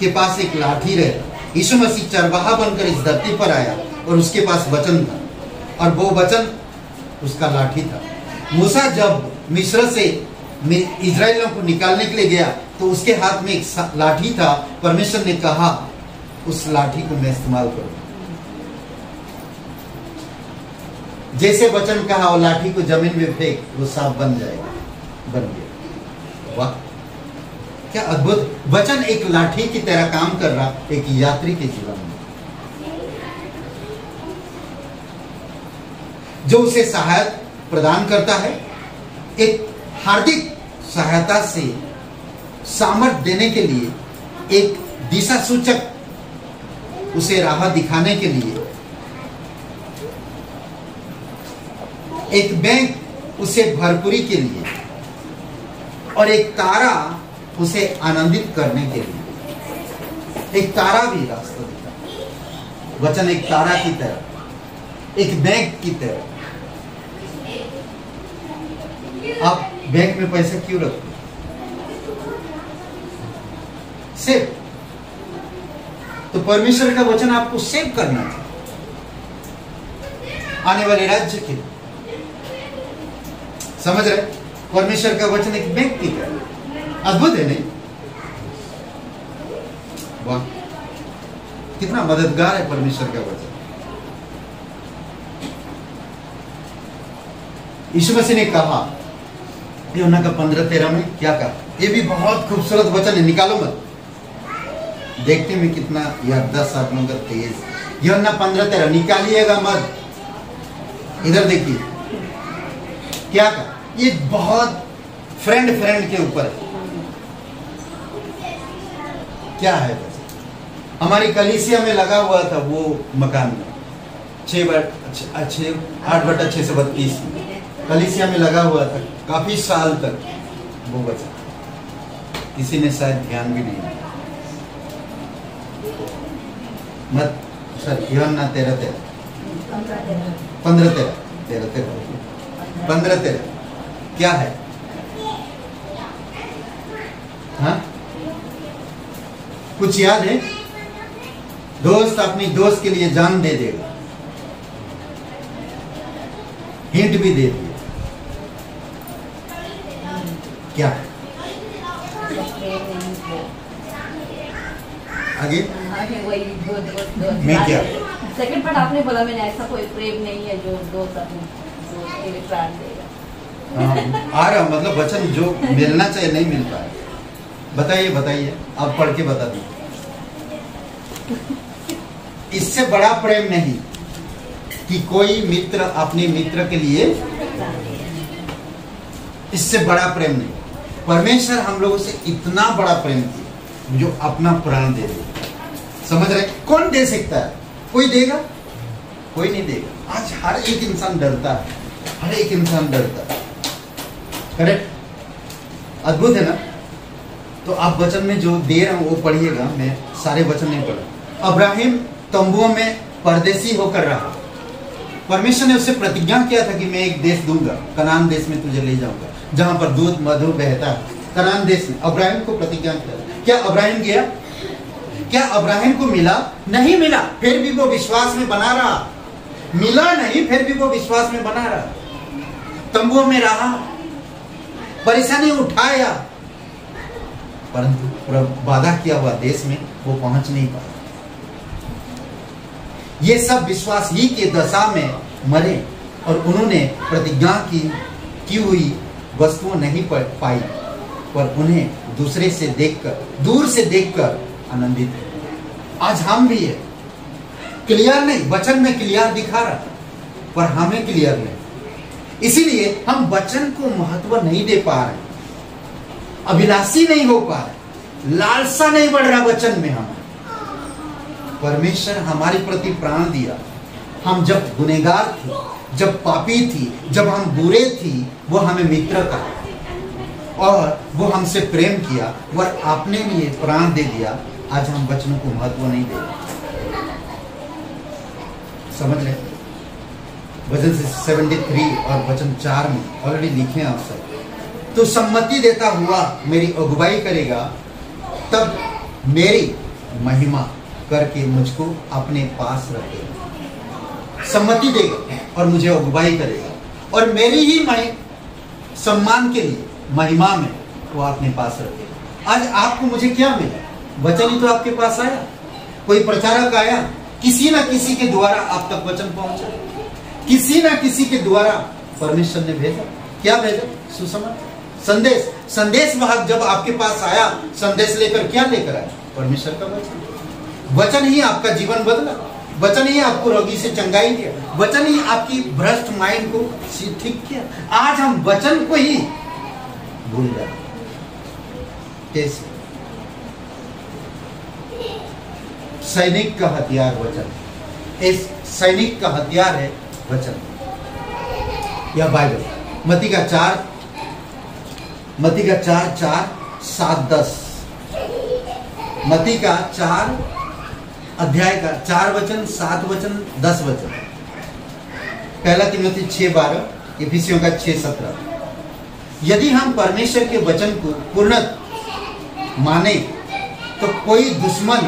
के पास एक लाठी रहे। यीशु मसीह चरवाहा बनकर इस धरती पर आया और उसके पास वचन था और वो वचन उसका लाठी था। मूसा जब मिस्र से इजराइलियों को निकालने के लिए गया तो उसके हाथ में एक लाठी था। परमेश्वर ने कहा उस लाठी को मैं इस्तेमाल करूं। जैसे वचन कहा वो लाठी को जमीन में फेंक, वो सांप बन जाएगा, बन गया। वाह, क्या अद्भुत! वचन एक लाठी की तरह काम कर रहा एक यात्री के जीवन में, जो उसे सहायता प्रदान करता है, एक हार्दिक सहायता से सामर्थ्य देने के लिए, एक दिशा सूचक उसे राह दिखाने के लिए, एक बैंक उसे भरपूरी के लिए, और एक तारा उसे आनंदित करने के लिए। एक तारा भी रास्ता दिखा। वचन एक तारा की तरह, एक बैंक की तरह। आप बैंक में पैसा क्यों रखते? सेव। तो परमेश्वर का वचन आपको सेव करना चाहिए आने वाले राज्य के लिए। समझ रहे? परमेश्वर का वचन एक बैंक की तरह। अद्भुत है नहीं? वाह, कितना मददगार है परमेश्वर का वचन। यीशु मसीह ने कहा यूहन्ना का 15-13 में क्या कहा? ये भी बहुत खूबसूरत वचन है, निकालो मत। देखते में कितना याददाश्त आप लोगों का तेज। यूहन्ना 15-13 निकालिएगा मत। इधर देखिए क्या कहा। ये बहुत फ्रेंड के ऊपर है। क्या है? हमारी कलीसिया में लगा हुआ था वो मकान में 8/632 कलीसिया में लगा हुआ था काफी साल तक। वो बचा, किसी ने शायद ध्यान भी नहीं दिया। मत सर यूहन्ना 13-13 15-13 क्या है? हाँ, कुछ याद है? दोस्त अपनी दोस्त के लिए जान दे देगा। हिंट भी दे दिया। क्या आगे वही दो मैं क्या सेकंड पार्ट आपने बोला, मैंने ऐसा कोई प्रेम नहीं है जो दो के लिए प्राण देगा। आ रहा मतलब वचन जो मिलना चाहिए नहीं मिल पाया। बताइए बताइए, आप पढ़ के बता दीजिए। इससे बड़ा प्रेम नहीं कि कोई मित्र अपने मित्र के लिए, इससे बड़ा प्रेम नहीं। परमेश्वर हम लोगों से इतना बड़ा प्रेम किया जो अपना प्राण दे दे। समझ रहे? कौन दे सकता है? कोई देगा? कोई नहीं देगा। आज हर एक इंसान डरता है, हर एक इंसान डरता है। करेक्ट? अद्भुत है ना? तो आप वचन में जो दे रहा हूं वो पढ़िएगा, मैं सारे वचन नहीं पढ़ा। अब्राहिम तंबुओं में परदेसी होकर रहा। परमेश्वर ने उससे प्रतिज्ञा किया था कि मैं एक देश दूंगा, कनान देश में तुझे ले जाऊंगा, जहां पर दूध मधु बहता है। कनान देश में अब्राहिम को प्रतिज्ञा किया। क्या अब्राहिम गया? क्या अब्राहिम को मिला? नहीं मिला, फिर भी वो विश्वास में बना रहा। मिला नहीं, फिर भी वो विश्वास में बना रहा। तंबुओं में रहा, परेशानी उठाया, परंतु वादा किया हुआ देश में वो पहुंच नहीं पाया। ये सब विश्वास ही की दशा में मरे और उन्होंने प्रतिज्ञा की हुई वस्तुओं नहीं पाई, पर उन्हें दूसरे से देखकर, दूर से देखकर आनंदित है। आज हम भी है, क्लियर नहीं, वचन में क्लियर दिखा रहा पर हमें क्लियर नहीं। इसीलिए हम वचन को महत्व नहीं दे पा रहे, अभिलाषी नहीं हो पा रहे, लालसा नहीं बढ़ रहा वचन में। हम परमेश्वर हमारे प्रति प्राण दिया। हम जब गुनहगार थे, जब पापी थी, जब हम बुरे थी, वो हमें मित्र कहा और वो हमसे प्रेम किया, वह अपने लिए प्राण दे दिया। आज हम वचनों को महत्व नहीं दे रहे। समझ रहे? वचन 73 और वचन 4 में ऑलरेडी लिखे हैं आप सब। तो सम्मति देता हुआ मेरी अगुवाई करेगा, तब मेरी महिमा करके मुझको अपने पास रखेगा। सम्मति देगा और मुझे अगुवाई करेगा और मेरी ही सम्मान के लिए, महिमा में वो अपने पास रखेगा। आज आपको मुझे क्या मिला? वचन ही तो आपके पास आया, कोई प्रचारक आया, किसी ना किसी के द्वारा आप तक वचन पहुंचा, किसी ना किसी के द्वारा परमेश्वर ने भेजा। क्या भेजा? सुसमाचार, संदेश। संदेश वाहक जब आपके पास आया, संदेश लेकर क्या लेकर आया? परमेश्वर का वचन। वचन ही आपका जीवन बदला, वचन ही आपको रोगी से चंगाई दिया, वचन ही आपकी भ्रष्ट माइंड को ठीक किया। आज हम वचन को ही भूल गए। कैसे? सैनिक का हथियार वचन। इस सैनिक का हथियार है वचन या बाइबल। मत्ती का 4 4 7 10। मत्ती का 4 अध्याय का 4 वचन 7 वचन 10 वचन। पहला तिमोथी 6 12, इफिसियों का 6 17। यदि हम परमेश्वर के वचन को पूर्णतः माने तो कोई दुश्मन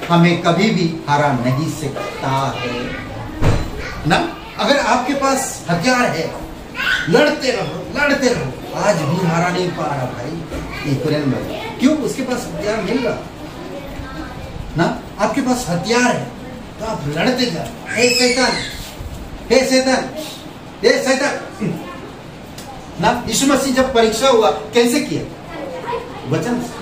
हमें कभी भी हरा नहीं सकता है ना। अगर आपके पास हथियार है, लड़ते रहो लड़ते रहो। आज भी हरा नहीं पा रहा भाई यूक्रेन में, क्यों? उसके पास हथियार मिल रहा ना। आपके पास हथियार है तो आप लड़ते जा। हे शैतान, हे शैतान, हे शैतान ना। यीशु मसीह जब परीक्षा हुआ कैसे किया? वचन से,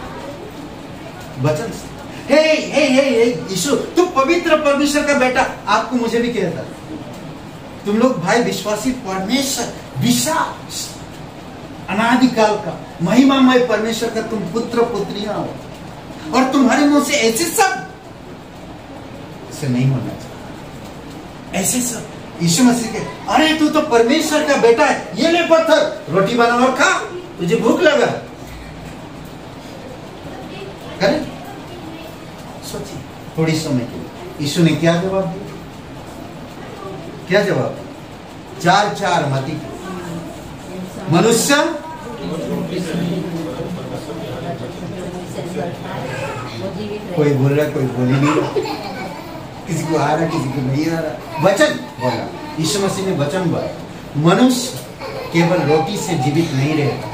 वचन से। हे हे हे हे यीशु, तुम पवित्र परमेश्वर का बेटा। आपको मुझे भी कहता, तुम लोग भाई विश्वासी परमेश्वर, विश्वास अनादिकाल का महिमामय परमेश्वर का तुम पुत्र पुत्रियां हो और तुम्हारे मुंह से ऐसे सब से नहीं होना चाहिए। ऐसे सब यीशु मसीह के, अरे तू तो परमेश्वर का बेटा है, ये ले पत्थर, रोटी बना और खा, तुझे भूख लगा। करें? सोचिए थोड़ी समय के लिए यीशु ने क्या जवाब दिया? क्या जवाब? 4 मत्ती मनुष्य कोई बोल रहा, कोई बोल ही नहीं रहा, किसी को आ रहा, किसी को नहीं आ रहा। वचन बोला, यीशु मसीह ने वचन बोला। मनुष्य केवल रोटी से जीवित नहीं रहेगा,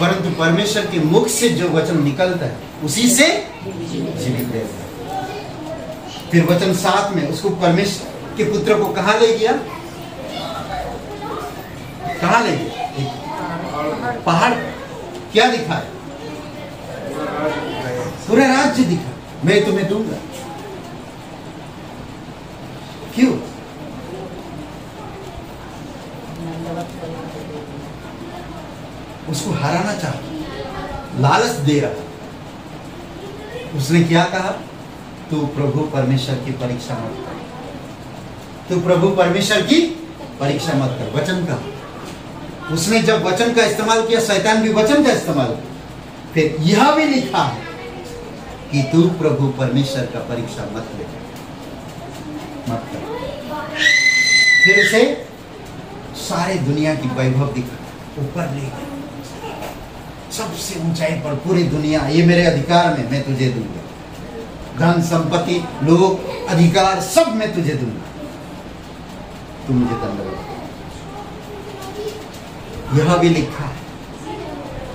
परंतु परमेश्वर के मुख से जो वचन निकलता है उसी से जीवित रहेगा। फिर वचन 7 में उसको परमेश्वर के पुत्र को कहां ले गया? कहां ले गया? एक पहाड़। क्या दिखाया? पूरा राज्य दिखा, मैं तुम्हें दूंगा। क्यों? उसको हराना चाहता, लालच दे रहा। उसने क्या कहा? तू प्रभु परमेश्वर की परीक्षा मत कर, तू प्रभु परमेश्वर की परीक्षा मत कर। वचन का, उसने जब वचन का इस्तेमाल किया, शैतान भी वचन का इस्तेमाल किया। फिर यह भी लिखा है कि तू प्रभु परमेश्वर का परीक्षा मत ले, मत कर। फिर उसे सारे दुनिया की वैभव दिखा, ऊपर ले गया, सबसे ऊंचाई पर। पूरी दुनिया ये मेरे अधिकार में, मैं तुझे दूंगा। धन संपत्ति, लोग, अधिकार सब मैं तुझे दूंगा, तू मुझे दंडवत। यह भी लिखा है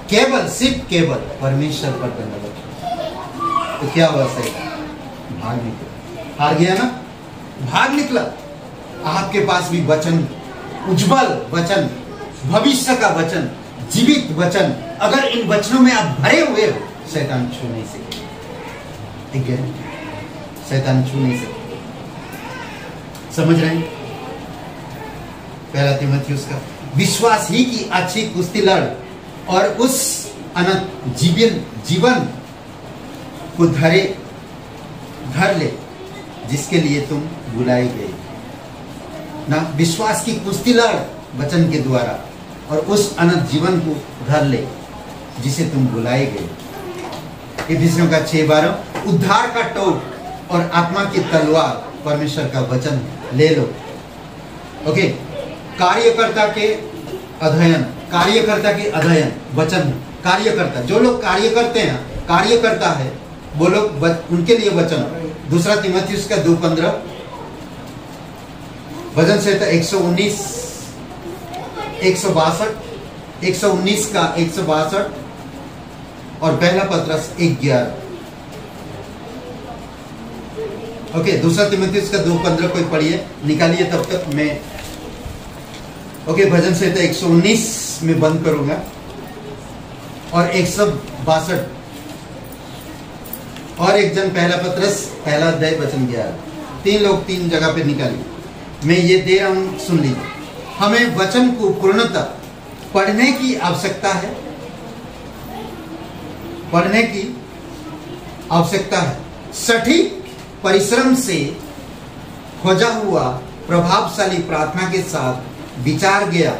केवल, सिर्फ केवल परमेश्वर पर दंडवत। तो क्या हुआ? सही भाग निकला, हार गया ना, भाग निकला। आपके पास भी वचन, उज्जवल वचन, भविष्य का वचन, जीवित वचन, अगर इन वचनों में आप भरे हुए हो, शैतान छू नहीं सके। ठीक है, शैतान छू नहीं सके। समझ रहे हैं? पहला तीमुथियुस का विश्वास ही की अच्छी कुश्ती लड़ और उस अनंत जीवन को धर ले जिसके लिए तुम बुलाई गई ना। विश्वास की कुश्ती लड़ वचन के द्वारा और उस अनंत जीवन को धर ले जिसे तुम बुलाए गए। इफिसियों का 6:12 उद्धार का टोक और आत्मा की तलवार परमेश्वर का वचन ले लो। ओके, कार्यकर्ता के अध्ययन वचन। कार्यकर्ता, जो लोग कार्य करते हैं, कार्यकर्ता है वो लोग, उनके लिए वचन। दूसरा तीमुथियुस का 2:15 वचन से 119 162 का 162 और पहला पत्रस 1:11। ओके, दूसरा तीमुथियुस का 2:15 कोई पढ़िए, निकालिए तब तक मैं। ओके, भजन संहिता 119 में बंद करूंगा और 162 और एक जन पहला पत्रस पहला अध्याय वचन 11। 3 लोग 3 जगह पे निकालिए, मैं ये दे रहा हूं, सुन लीजिए। हमें वचन को पूर्णतः पढ़ने की आवश्यकता है, पढ़ने की आवश्यकता है। सटीक परिश्रम से खोजा हुआ प्रभावशाली प्रार्थना के साथ विचार किया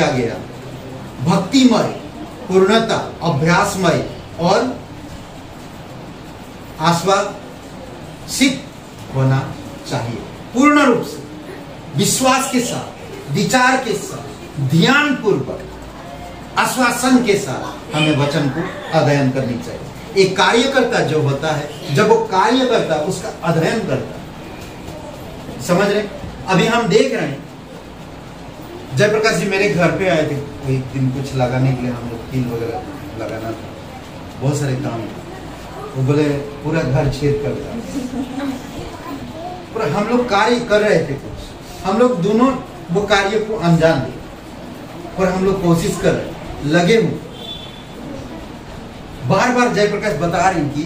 गया भक्तिमय, पूर्णता, अभ्यासमय और आश्वासित होना चाहिए। पूर्ण रूप से, विश्वास के साथ, विचार के साथ, ध्यान पूर्वक, आश्वासन के साथ हमें वचन को अध्ययन करनी चाहिए। एक कार्यकर्ता जो होता है, जब वो कार्य करता है उसका अध्ययन करता है। समझ रहे? अभी हम देख रहे हैं, जयप्रकाश जी मेरे घर पे आए थे एक दिन, कुछ लगाने के लिए, हम लोग कील वगैरह लगाना था, बहुत सारे काम थे। वो बोले पूरा घर छेद कर दिया। पूरा हम लोग कार्य कर रहे थे कुछ, हम लोग दोनों वो कार्य को अंजाम दे और हम लोग कोशिश कर रहे, लगे हुए। बार बार जयप्रकाश बता रहे कि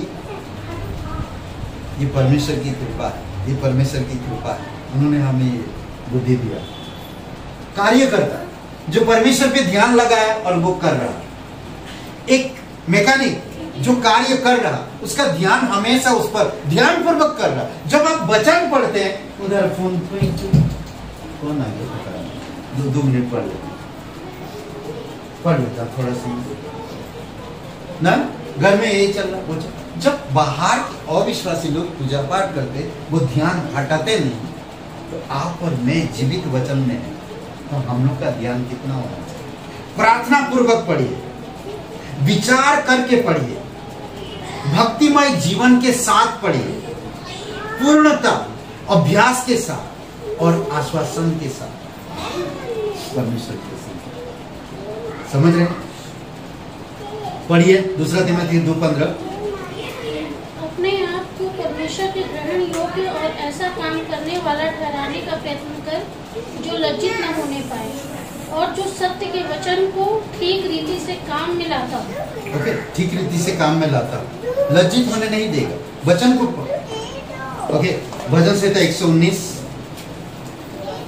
ये परमेश्वर की कृपा है, ये परमेश्वर की कृपा है, उन्होंने हमें बुद्धि दिया। कार्य करता है जो परमेश्वर पे ध्यान लगाया और वो कर रहा। एक मैकेनिक जो कार्य कर रहा, उसका ध्यान हमेशा उस पर ध्यान पूर्वक कर रहा। जब आप वचन पढ़ते हैं, उधर फोन कौन आ गया, 2 मिनट पढ़ लेता थोड़ा सा ना, घर में यही चल रहा, वो चल। जब बाहर अविश्वासी लोग पूजा पाठ करते, वो ध्यान हटाते नहीं, तो आप और मैं जीवित वचन में है, तो हम लोग का ध्यान कितना होना चाहिए। प्रार्थना पूर्वक पढ़िए, विचार करके पढ़िए, भक्तिमय जीवन के साथ पढ़िए, पूर्णता, अभ्यास के साथ, और आश्वासन के साथ परमेश्वर के साथ। समझ रहे हैं? पढ़िए 2 तिमोथी 2:15। अपने आप को परमेश्वर के ग्रहण योग्य और ऐसा काम करने वाला ठहराने का प्रयत्न कर जो लज्जित न होने पाए और जो सत्य के वचन को ठीक रीति से काम में लाता हो। ओके, ठीक रीति से काम में लाता, लज्जित होने नहीं देगा। वचन को ओके, भजन संहिता 119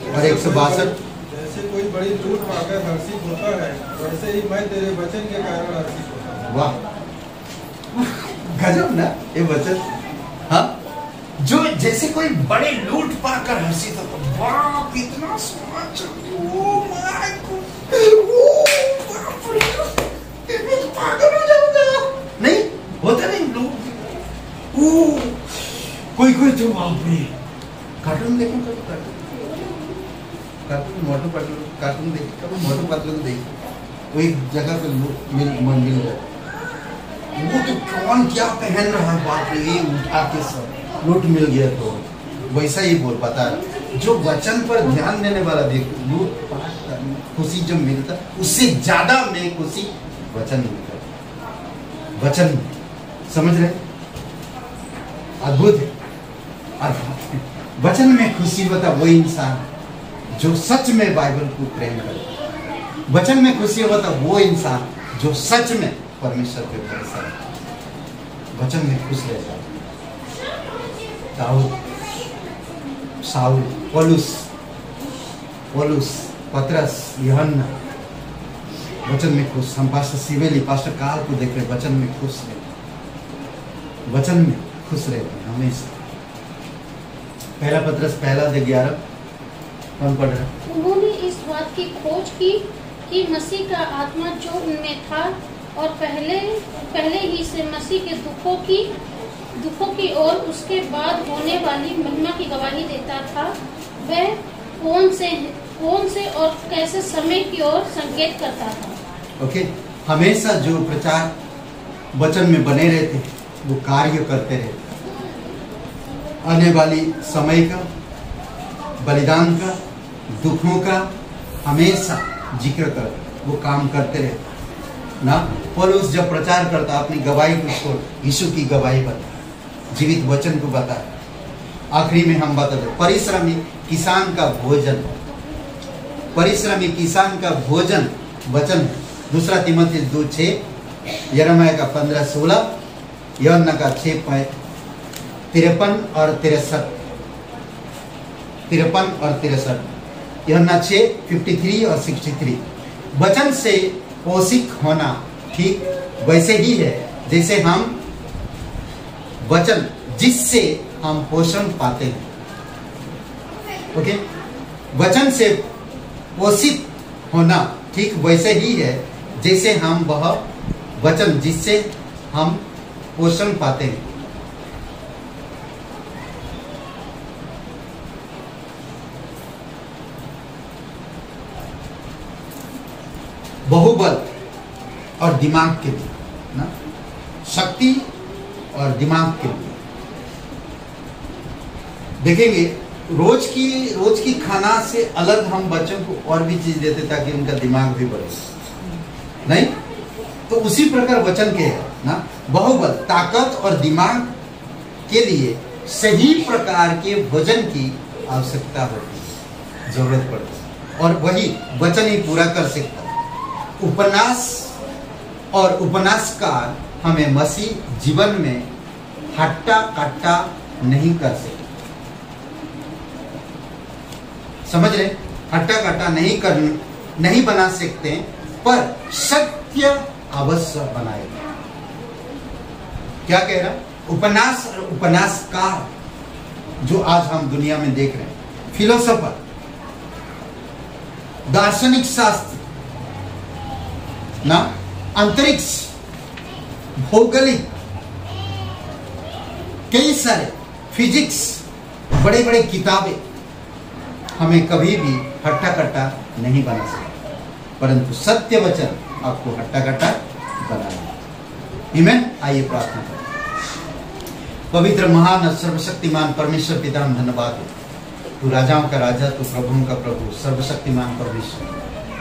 और 162। जैसे कोई बड़ी लूट पाकर हर्षित होता है, वैसे ही मैं तेरे वचन के कारण हर्षित होता हूँ। वाह, गजब ना ये वचन। हाँ, जो जैसे कोई बड़े लूट पाकर हर्षित होता, वाह कितना स्वाद, ओ माय गॉड, ओ बाप रे, मैं तो पागल हो जाऊंगा। नहीं होता, नहीं लोग, ओ कोई तो बाप रे। कार्टून देखो कभी, कार्टून मोटू पतलू, कार्टून देख कभी, मोटू पतलू को देख, वो एक जगह पे मिल गया, वो तो कौन क्या पहन रहा है, बाप रे, ये उठा के सब लूट मिल गया। तो वैसा ही बोल पाता है, जो वचन पर ध्यान देने वाला व्यक्ति लूट पाट करने खुशी जो मिलता, उससे ज्यादा में खुशी वचन मिलता। वचन, समझ रहे? अद्भुत है। वचन में खुशी होता वो इंसान जो सच में बाइबल को प्रेम करे। वचन में खुशी होता वो इंसान जो सच में परमेश्वर पे भरोसा रखता, वचन में खुश रहता। दाऊद, शाऊल, पौलुस, पतरस, यूहन्ना वचन में खुश। हम पास्टर सिवेली, पास्टर काल को देख रहे, वचन में खुश रहते, वचन में खुश रहते हमेशा। पहला पतरस 1:11 कौन पढ़ रहा है? उन्होंने इस बात की खोज की कि मसीह का आत्मा जो उनमें था और पहले ही से मसीह के दुखों की और उसके बाद होने वाली महिमा की गवाही देता था, वह कौन से और कैसे समय की ओर संकेत करता था। ओके, हमेशा जो प्रचार वचन में बने रहते वो कार्य करते रहते, आने वाली समय का, बलिदान का, दुखों का हमेशा जिक्र कर, वो काम करते रहते ना। पौलुस जब प्रचार करता अपनी गवाही को छोड़ यीशु की गवाही बता, जीवित वचन को बता। आखिरी में हम बताते परिश्रमी किसान का भोजन, परिश्रमी किसान का भोजन वचन है। 2 तिमोथी 2:6, यिर्मयाह का 15:16, यूहन्ना का 6:53 और 63, यूहन्ना 6:53 और 63। वचन से पोषित होना ठीक वैसे ही है जैसे हम वचन जिससे हम पोषण पाते हैं। ओके, वचन से पोषित होना ठीक वैसे ही है जैसे हम वह वचन जिससे हम पोषण पाते हैं। बहुबल और दिमाग के लिए ना, शक्ति और दिमाग के लिए देखेंगे। रोज की खाना से अलग हम बच्चों को और भी चीज देते ताकि उनका दिमाग भी बढ़े, नहीं तो उसी प्रकार वचन के है ना। बहुबल, ताकत और दिमाग के लिए सही प्रकार के भोजन की आवश्यकता होती है, जरूरत पड़ती है, और वही वचन ही पूरा कर सकता है। उपन्यास और उपन्यासकार हमें मसीह जीवन में हट्टा कट्टा नहीं कर सकते, समझ रहे? हट्टा कट्टा नहीं बना सकते, पर सत्य अवश्य बनाएगा। क्या कह रहा? उपन्यास और उपन्यासकार जो आज हम दुनिया में देख रहे हैं, फिलोसोफर, दार्शनिक शास्त्र ना, अंतरिक्ष, भौगोलिक, कई सारे फिजिक्स, बड़े बड़े किताबें हमें कभी भी हट्टा कट्टा नहीं बना सकते, परंतु सत्य वचन आपको हट्टा कट्टा बनाएगा। आमीन। आइए प्रार्थना करें। पवित्र महान सर्वशक्तिमान परमेश्वर पिता, हम धन्यवाद दें तू राजाओं का राजा, तू प्रभुओं का प्रभु, सर्वशक्तिमान परमेश्वर,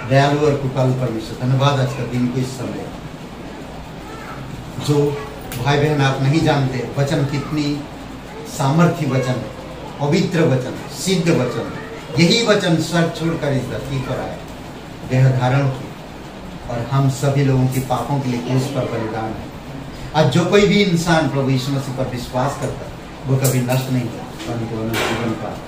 दयालु और कृपालु परमेश्वर। धन्यवाद आज का दिन को, इस समय जो भाई बहन आप नहीं जानते वचन कितनी सामर्थ्य वचन, पवित्र वचन, सिद्ध वचन, यही वचन स्वर्ग छोड़कर इस धरती पर आए, देह धारण की, और हम सभी लोगों के पापों के लिए क्रूस पर बलिदान है। आज जो कोई भी इंसान प्रभु यीशु मसीह पर विश्वास करता है वो कभी नष्ट नहीं होता, परंतु अनंत जीवन पाता।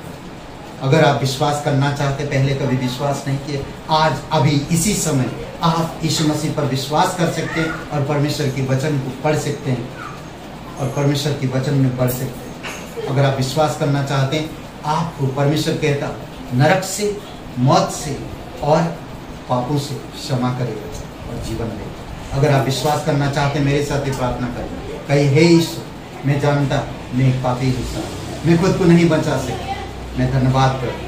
अगर आप विश्वास करना चाहते, पहले कभी विश्वास नहीं किए, आज अभी इसी समय आप यीशु मसीह पर विश्वास कर सकते हैं और परमेश्वर के वचन को पढ़ सकते हैं और परमेश्वर के वचन में पढ़ सकते हैं। अगर आप विश्वास करना चाहते हैं, आपको परमेश्वर कहता नरक से, मौत से और पापों से क्षमा करेगा और जीवन देगा। अगर आप विश्वास करना चाहते हैं, मेरे साथ ही प्रार्थना करें, कहीं हे यीशु, मैं जानता मैं एक पापी इंसान, मैं खुद को नहीं बचा सकता, मैं धन्यवाद करता,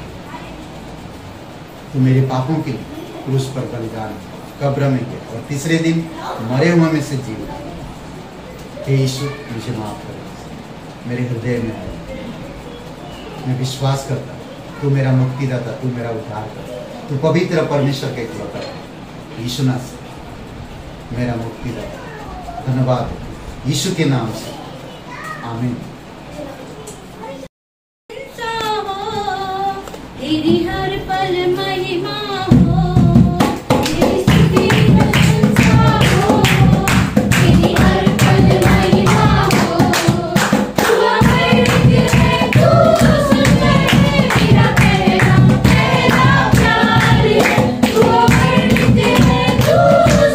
तू मेरे पापों के लिए क्रूस पर बलिदान कब्र में किया और तीसरे दिन मरे हुए में से जी उठा। हे यीशु, मुझे माफ कर, मेरे हृदय में आया, मैं विश्वास करता तू मेरा मुक्तिदाता, तू मेरा उद्धार कर, तू पवित्र परमेश्वर के इकलौता है। यीशु नाम से मेरा मुक्तिदाता, धन्यवाद यीशु के नाम से, आमीन। तेरी हर पल महिमा हो, तेरी स्तुति प्रशंसा हो, तेरी हर पल महिमा हो। तू अमर है, तू सुंदर है, मेरा पहला पहला प्यार है। तू अमर है, तू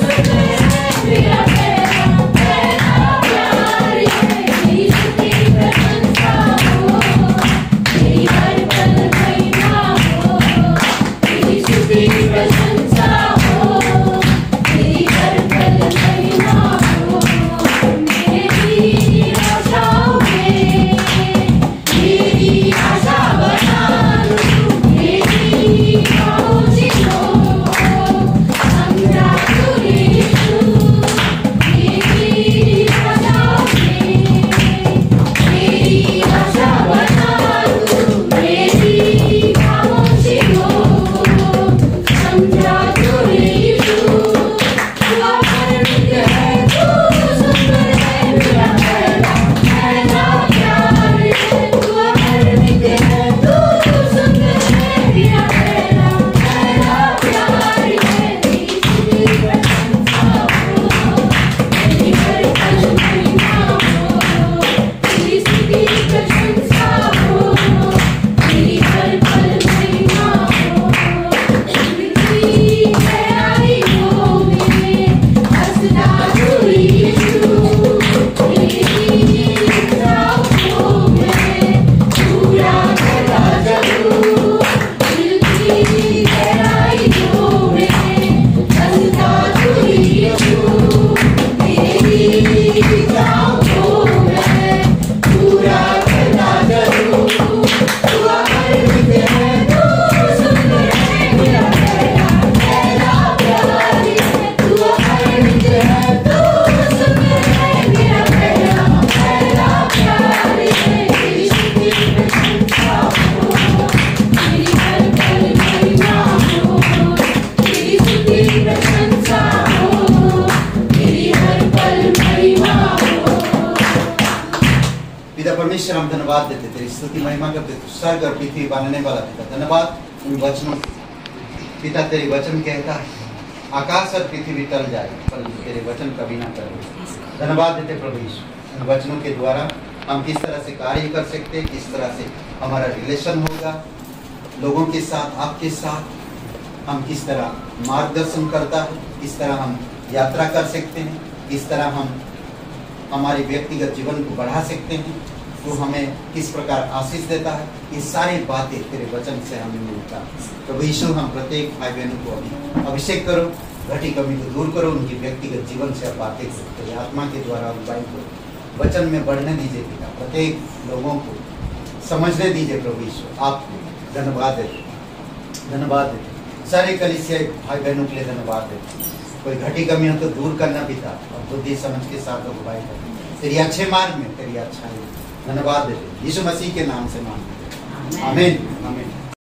सुंदर है, मेरा पहला पहला प्यार है। तेरी स्तुति प्रशंसा हो, तेरी हर पल महिमा हो, तेरी स्तुति प्रशंसा हो, तेरी हर पल महिमा हो। मेरी आशाओं में मेरी आशा बना लो, मेरी पहुँचो समझा तू यीशु। मेरी आशाओं में मेरी आशा बना लो, मेरी पहुँचो समझा तू यीशु। तू अमर है, तू सुंदर है, मेरा पहला पहला प्यार है। तू अमर है, तू सुंदर है, मेरा पहला पहला प्यार है। तेरी स्तुति प्रशंसा हो, तेरी हर पल महिमा हो, तेरी स्तुति प्रशंसा हो, तेरी हर पल महिमा हो। पृथ्वी गहराइयों में हंसता तू यीशु, तेरी राहों में पूरा करता चलूं। पृथ्वी गहराइयों में हंसता तू यीशु, तेरी राहों में पूरा करता चलूं। तू अमर है, तू सुंदर है, मेरा पहला पहला प्यार है। तू अमर है, तू सुंदर है, मेरा पहला पहला प्यार है। तेरी स्तुति प्रशंसा हो, तेरी हर पल महिमा हो, तेरी स्तुति प्रशंसा हो, तेरी हर पल महिमा हो। पिता परमेश्वर, हम धन्यवाद देते, तेरी स्तुति महिमा करते, तू स्वर्ग और पृथ्वी बनाने वाला पिता। धन्यवाद उन वचनों के पिता, तेरे वचन कहता है आकाश और पृथ्वी टल जाए परंतु तेरे वचन कभी ना टले। धन्यवाद देते प्रभु यीशु, इन वचनों के द्वारा हम किस तरह से कार्य कर सकते हैं, किस तरह से हमारा रिलेशन होगा लोगों के साथ, आपके साथ हम किस तरह मार्गदर्शन करता है, किस तरह हम यात्रा कर सकते हैं, किस तरह हम हमारे व्यक्तिगत जीवन को बढ़ा सकते हैं, तो हमें किस प्रकार आशीष देता है, ये सारी बातें तेरे वचन से हमें मिलता है। प्रभु यीशु, हम प्रत्येक भाई बहनों को अभी अभिषेक करो, घटी कमी को दूर करो, उनकी व्यक्तिगत जीवन से बातें करो, तेरे आत्मा के द्वारा उपाय को वचन में बढ़ने दीजिए पिता, प्रत्येक लोगों को समझने दीजिए। प्रभु यीशु, आप धन्यवाद देते, धन्यवाद देते, सारे कलीसिया भाई बहनों के लिए धन्यवाद देते। कोई घटी कमी हो तो दूर करना पिता, और बुद्धि समझ के साथ अगुवाई करना तेरी अच्छे मार्ग में, तेरी अच्छाई। धन्यवाद देते, यीशु मसीह के नाम से मांगते, आमीन। आमीन।